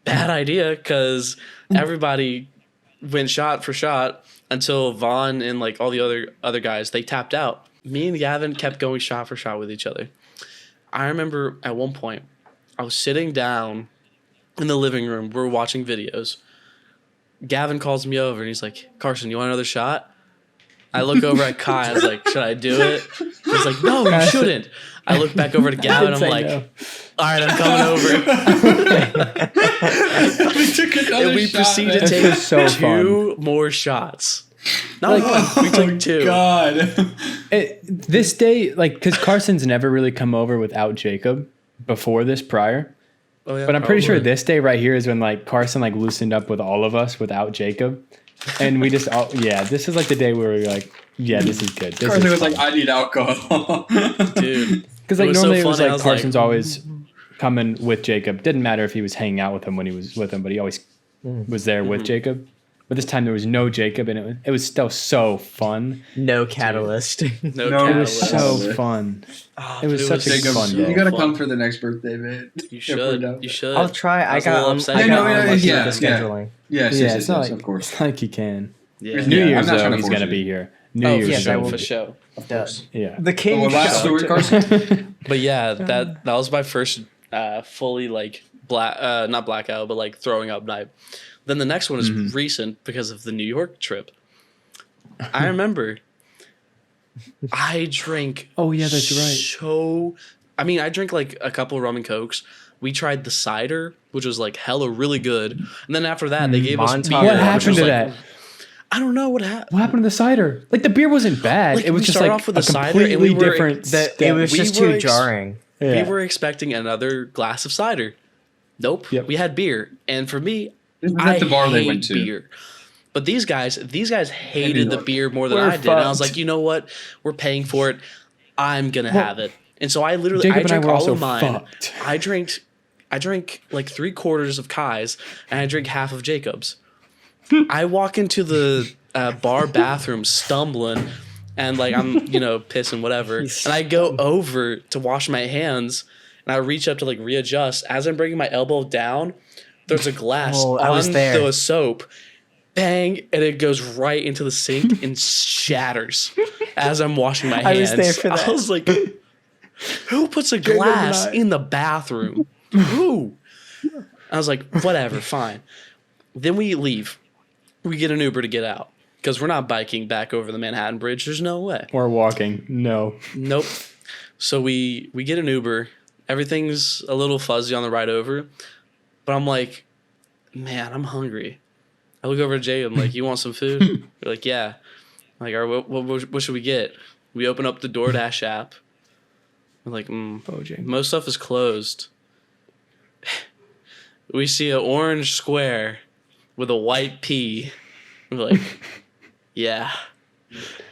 Speaker 2: Bad idea, because everybody went shot for shot until Vaughn and like all the other guys, they tapped out. Me and Gavin kept going shot for shot with each other. I remember at one point I was sitting down in the living room. We're watching videos. Gavin calls me over and he's like, Carson, you want another shot? I look over at Kai. I was like, should I do it? He's like, no, you shouldn't. I look back over to Gavin. I'm
Speaker 4: Say
Speaker 2: like,
Speaker 4: no.
Speaker 2: all right, I'm coming over.
Speaker 3: We took another
Speaker 2: And we
Speaker 3: shot,
Speaker 2: proceed to
Speaker 3: man.
Speaker 2: take
Speaker 4: was so
Speaker 2: two more shots. Not one. We took two.
Speaker 3: God.
Speaker 4: This day, like, because Carson's never really come over without Jacob before this prior.
Speaker 2: Oh, yeah,
Speaker 4: But I'm pretty sure
Speaker 2: probably.
Speaker 4: this day right here is when like Carson like loosened up with all of us without Jacob, and we just all this is like the day where we were like, yeah, this is good. This
Speaker 3: Carson
Speaker 4: is
Speaker 3: was like, I need alcohol.
Speaker 2: Dude.
Speaker 4: because
Speaker 2: it
Speaker 4: like
Speaker 2: was so
Speaker 4: normally it was
Speaker 2: funny. I
Speaker 4: like
Speaker 2: was
Speaker 4: Carson's
Speaker 2: like-
Speaker 4: always coming with Jacob. Didn't matter if he was hanging out with him when he was with him, but he always was there with Jacob. But this time there was no Jacob, and it was still so fun.
Speaker 1: No catalyst.
Speaker 2: No,
Speaker 3: No,
Speaker 4: It was
Speaker 2: catalyst.
Speaker 4: so fun.
Speaker 2: Oh,
Speaker 4: it was
Speaker 2: but
Speaker 4: such a
Speaker 3: Jacob,
Speaker 4: fun
Speaker 3: you
Speaker 4: day.
Speaker 3: gotta
Speaker 2: fun.
Speaker 3: come for the next birthday, man.
Speaker 2: You
Speaker 3: If we're done.
Speaker 2: should. You should.
Speaker 1: I'll try. I
Speaker 2: was a little
Speaker 1: got
Speaker 2: upset.
Speaker 1: I
Speaker 2: Yeah,
Speaker 1: got
Speaker 2: no,
Speaker 1: unlucky
Speaker 3: yeah,
Speaker 1: with the
Speaker 3: yeah.
Speaker 1: scheduling.
Speaker 3: Yes,
Speaker 4: Yeah,
Speaker 3: yes,
Speaker 4: it's
Speaker 3: yes,
Speaker 4: not
Speaker 3: yes,
Speaker 4: like
Speaker 3: of course.
Speaker 4: it's not like you can.
Speaker 2: Yeah.
Speaker 4: New
Speaker 3: Yeah,
Speaker 4: Year's
Speaker 3: I'm not trying
Speaker 4: though,
Speaker 3: to
Speaker 4: he's
Speaker 3: force
Speaker 4: gonna
Speaker 3: it.
Speaker 4: be here. New
Speaker 2: Oh,
Speaker 4: Year's
Speaker 1: yes, I
Speaker 4: though.
Speaker 1: will
Speaker 2: for sure.
Speaker 4: Yeah.
Speaker 1: The king.
Speaker 3: Well, last story, Carson.
Speaker 2: But yeah, that was my first fully like not blackout, but like throwing up night. Then the next one is recent because of the New York trip. I remember I drank.
Speaker 4: Oh yeah, that's right.
Speaker 2: I drank like a couple rum and cokes. We tried the cider, which was like hella really good. And then after that, they gave us
Speaker 1: Montauk.
Speaker 2: beer.
Speaker 1: What
Speaker 4: What
Speaker 2: which
Speaker 4: happened
Speaker 2: was
Speaker 4: to
Speaker 2: like-
Speaker 4: that?
Speaker 2: I don't know what happened.
Speaker 4: What happened to the cider? Like the beer wasn't bad.
Speaker 2: Like,
Speaker 4: it was
Speaker 2: we
Speaker 4: just
Speaker 2: started
Speaker 4: like
Speaker 2: off with
Speaker 4: a
Speaker 2: the cider and
Speaker 4: completely
Speaker 2: we were-
Speaker 4: different.
Speaker 1: It was
Speaker 2: We
Speaker 1: just
Speaker 2: were
Speaker 1: too
Speaker 2: ex-
Speaker 1: jarring.
Speaker 4: Yeah.
Speaker 2: We were expecting another glass of cider. Nope.
Speaker 4: Yep.
Speaker 2: We had beer. And for me,
Speaker 3: This was
Speaker 2: I
Speaker 3: at the bar they
Speaker 2: hate
Speaker 3: went to.
Speaker 2: beer. But these guys hated the
Speaker 3: York.
Speaker 2: beer more than
Speaker 4: We're
Speaker 2: I did. And I was
Speaker 4: fucked.
Speaker 2: like, you know what? We're paying for it. I'm gonna have it. And so I literally
Speaker 4: Jacob
Speaker 2: I
Speaker 4: and I
Speaker 2: drank
Speaker 4: were
Speaker 2: all
Speaker 4: also
Speaker 2: of mine.
Speaker 4: fucked.
Speaker 2: I drank like 3/4 of Kai's and I drank half of Jacob's. I walk into the a bar bathroom stumbling, and like I'm pissing whatever, and I go over to wash my hands, and I reach up to like readjust. As I'm bringing my elbow down, there's a glass
Speaker 1: I was
Speaker 2: on
Speaker 1: there.
Speaker 2: the soap. Bang, and it goes right into the sink and shatters as I'm washing my hands.
Speaker 1: I was there for that.
Speaker 2: I was like, who puts a glass in the bathroom? Who? I was like, whatever, fine. Then we leave. We get an Uber to get out because we're not biking back over the Manhattan Bridge. There's no way.
Speaker 4: Or walking. No.
Speaker 2: Nope. So we get an Uber. Everything's a little fuzzy on the ride over. But I'm like, man, I'm hungry. I look over at Jay. I'm like, you want some food? They're like, yeah. I'm like, all right, what should we get? We open up the DoorDash app. We're like, most stuff is closed. We see an orange square with a white P. We're like, yeah.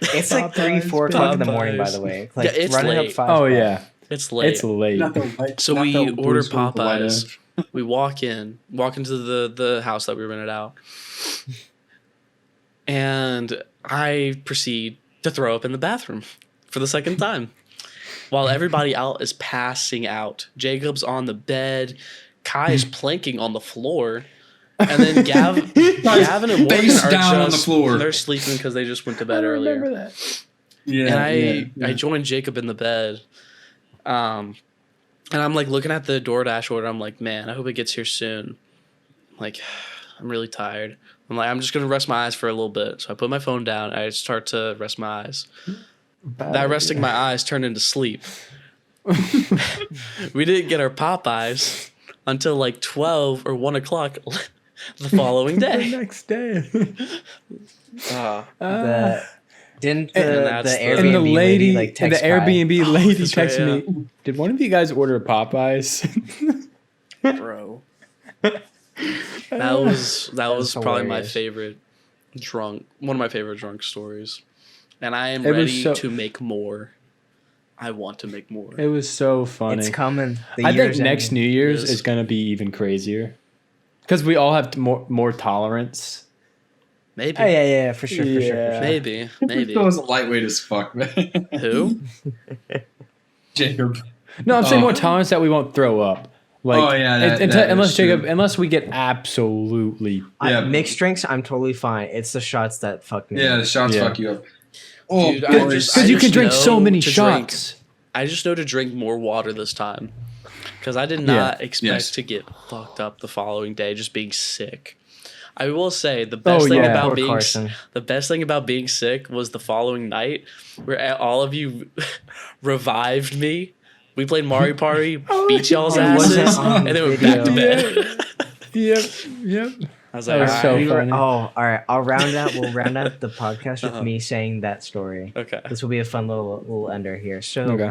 Speaker 1: It's like 3, 4 o'clock in the morning, by the way. Like,
Speaker 2: Yeah, it's
Speaker 1: running
Speaker 2: late.
Speaker 1: up 5
Speaker 4: Oh
Speaker 1: o'clock.
Speaker 4: yeah.
Speaker 2: It's late.
Speaker 4: It's late.
Speaker 2: So we order Popeyes. We walk into the house that we rented out. And I proceed to throw up in the bathroom for the second time. While everybody out is passing out. Jacob's on the bed. Kai is planking on the floor. And then Gavin and Morgan
Speaker 3: Face
Speaker 2: are
Speaker 3: down on the
Speaker 2: just,
Speaker 3: floor.
Speaker 2: they're sleeping because they just went to
Speaker 4: I
Speaker 2: bed earlier.
Speaker 4: remember that.
Speaker 3: Yeah,
Speaker 2: And I joined Jacob in the bed. And I'm like looking at the DoorDash order. I'm like, man, I hope it gets here soon. I'm like, I'm really tired. I'm like, I'm just going to rest my eyes for a little bit. So I put my phone down. I start to rest my eyes. That resting my eyes turned into sleep. We didn't get our Popeyes until like 12 or 1 o'clock the following
Speaker 4: The
Speaker 2: day.
Speaker 4: next day.
Speaker 1: Didn't
Speaker 2: And
Speaker 1: the
Speaker 2: that's the-
Speaker 1: Airbnb
Speaker 4: And the lady,
Speaker 1: like
Speaker 4: and the
Speaker 1: text Kai?
Speaker 4: Airbnb lady
Speaker 2: that's right,
Speaker 4: texted me. Did one of you guys order Popeyes?
Speaker 2: Bro. That was probably my
Speaker 1: hilarious.
Speaker 2: favorite one of my favorite drunk stories. And I am
Speaker 4: It was
Speaker 2: ready
Speaker 4: so-
Speaker 2: to make more. I want to make more.
Speaker 4: It was so funny.
Speaker 1: It's coming. The
Speaker 4: I think
Speaker 1: year's
Speaker 4: next
Speaker 1: ending.
Speaker 4: New Year's
Speaker 2: Yes.
Speaker 4: is going to be even crazier. Because we all have more tolerance.
Speaker 2: Maybe.
Speaker 1: Oh yeah, for sure, for sure.
Speaker 4: Yeah.
Speaker 2: Maybe.
Speaker 3: That was lightweight as fuck, man.
Speaker 2: Who?
Speaker 3: Jacob.
Speaker 4: No, I'm saying
Speaker 3: Oh.
Speaker 4: more tolerance that we won't throw up. Like,
Speaker 3: Oh, yeah, that
Speaker 4: unless
Speaker 3: is true.
Speaker 4: unless we get absolutely.
Speaker 3: Yeah.
Speaker 1: Mixed drinks, I'm totally fine. It's the shots that fuck me.
Speaker 3: Yeah,
Speaker 1: up.
Speaker 3: the shots
Speaker 4: Yeah.
Speaker 3: fuck you up. Oh,
Speaker 2: Dude,
Speaker 3: boys.
Speaker 4: Because you can drink so
Speaker 2: know
Speaker 4: many
Speaker 2: to
Speaker 4: shots.
Speaker 2: I just know to drink more water this time. Because I did not expect
Speaker 3: Yes.
Speaker 2: to get fucked up the following day just being sick. I will say the best
Speaker 4: Oh,
Speaker 2: thing
Speaker 4: yeah.
Speaker 2: about
Speaker 1: Poor
Speaker 2: being
Speaker 1: Carson.
Speaker 2: the best thing about being sick was the following night where all of you revived me. We played Mario Party, beat y'all's
Speaker 1: It wasn't
Speaker 2: asses,
Speaker 1: on
Speaker 2: and then went back to
Speaker 1: video.
Speaker 2: bed.
Speaker 4: Yep.
Speaker 2: I was
Speaker 4: That
Speaker 2: like,
Speaker 4: was
Speaker 2: all
Speaker 4: so
Speaker 2: right.
Speaker 1: We were-
Speaker 4: funny.
Speaker 1: all right. We'll round out the podcast with me saying that story.
Speaker 2: Okay.
Speaker 1: This will be a fun little ender here. So,
Speaker 4: Okay.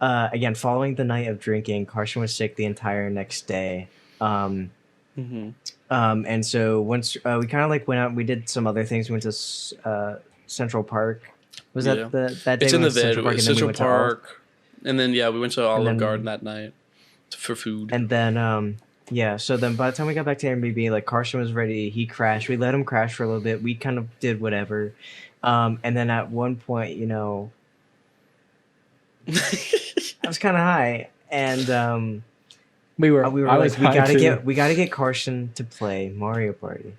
Speaker 1: again, following the night of drinking, Carson was sick the entire next day.
Speaker 2: Mm-hmm.
Speaker 1: And so once we kind of like went out, we did some other things. We went to Central Park. Was
Speaker 2: Yeah.
Speaker 1: that that day?
Speaker 2: It's
Speaker 1: we
Speaker 2: in the
Speaker 1: went to
Speaker 2: vid.
Speaker 1: and then we
Speaker 2: Central
Speaker 1: went to Olive-
Speaker 2: Park. And then, we went to Olive
Speaker 1: then-
Speaker 2: Garden that night for food.
Speaker 1: And then, so then by the time we got back to Airbnb, like Carson was ready. He crashed. We let him crash for a little bit. We kind of did whatever. And then at one point, I was kind of high. And
Speaker 4: We were.
Speaker 1: we were
Speaker 4: I
Speaker 1: like,
Speaker 4: was high too.
Speaker 1: we gotta get Carson to play Mario Party.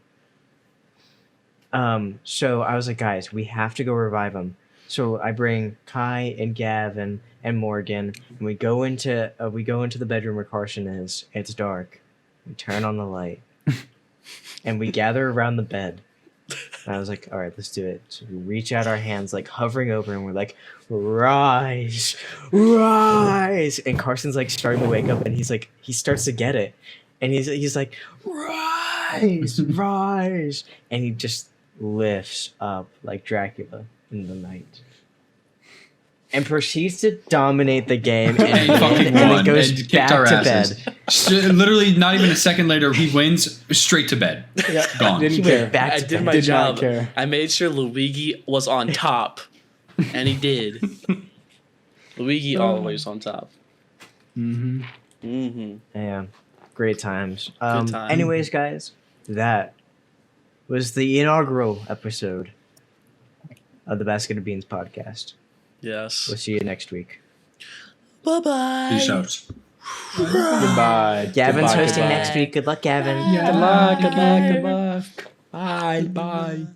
Speaker 1: So I was like, guys, we have to go revive him. So I bring Kai and Gavin and Morgan, and we go into the bedroom where Carson is. It's dark. We turn on the light, and we gather around the bed. And I was like, all right, let's do it. So we reach out our hands, like hovering over, and we're like, rise, rise. And Carson's like starting to wake up, and he starts to get it. And he's like, rise, rise. And he just lifts up like Dracula in the night. And proceeds to dominate the game and,
Speaker 3: And fucking
Speaker 1: and then
Speaker 3: won
Speaker 1: goes
Speaker 3: and kicked
Speaker 1: back
Speaker 3: our
Speaker 1: to
Speaker 3: asses.
Speaker 1: bed.
Speaker 3: Literally, not even a second later, he wins straight to bed. Gone.
Speaker 4: Didn't
Speaker 1: He
Speaker 4: care.
Speaker 1: went back
Speaker 2: I
Speaker 1: to
Speaker 2: did
Speaker 1: bed.
Speaker 2: my
Speaker 4: Did not
Speaker 2: job.
Speaker 4: care.
Speaker 2: I made sure Luigi was on top, and he did. Luigi always on top.
Speaker 4: Mm-hmm.
Speaker 2: Mm-hmm.
Speaker 1: Yeah, great times.
Speaker 2: Good time.
Speaker 1: Anyways, guys, that was the inaugural episode of the Basket of Beans podcast.
Speaker 2: Yes.
Speaker 1: We'll see you next week.
Speaker 2: Bye-bye.
Speaker 3: Peace out.
Speaker 4: Goodbye.
Speaker 1: Gavin's
Speaker 4: Goodbye,
Speaker 1: hosting
Speaker 4: goodbye.
Speaker 1: next week. Good luck, Gavin.
Speaker 4: Good luck. Good luck. Good luck. Bye. Bye.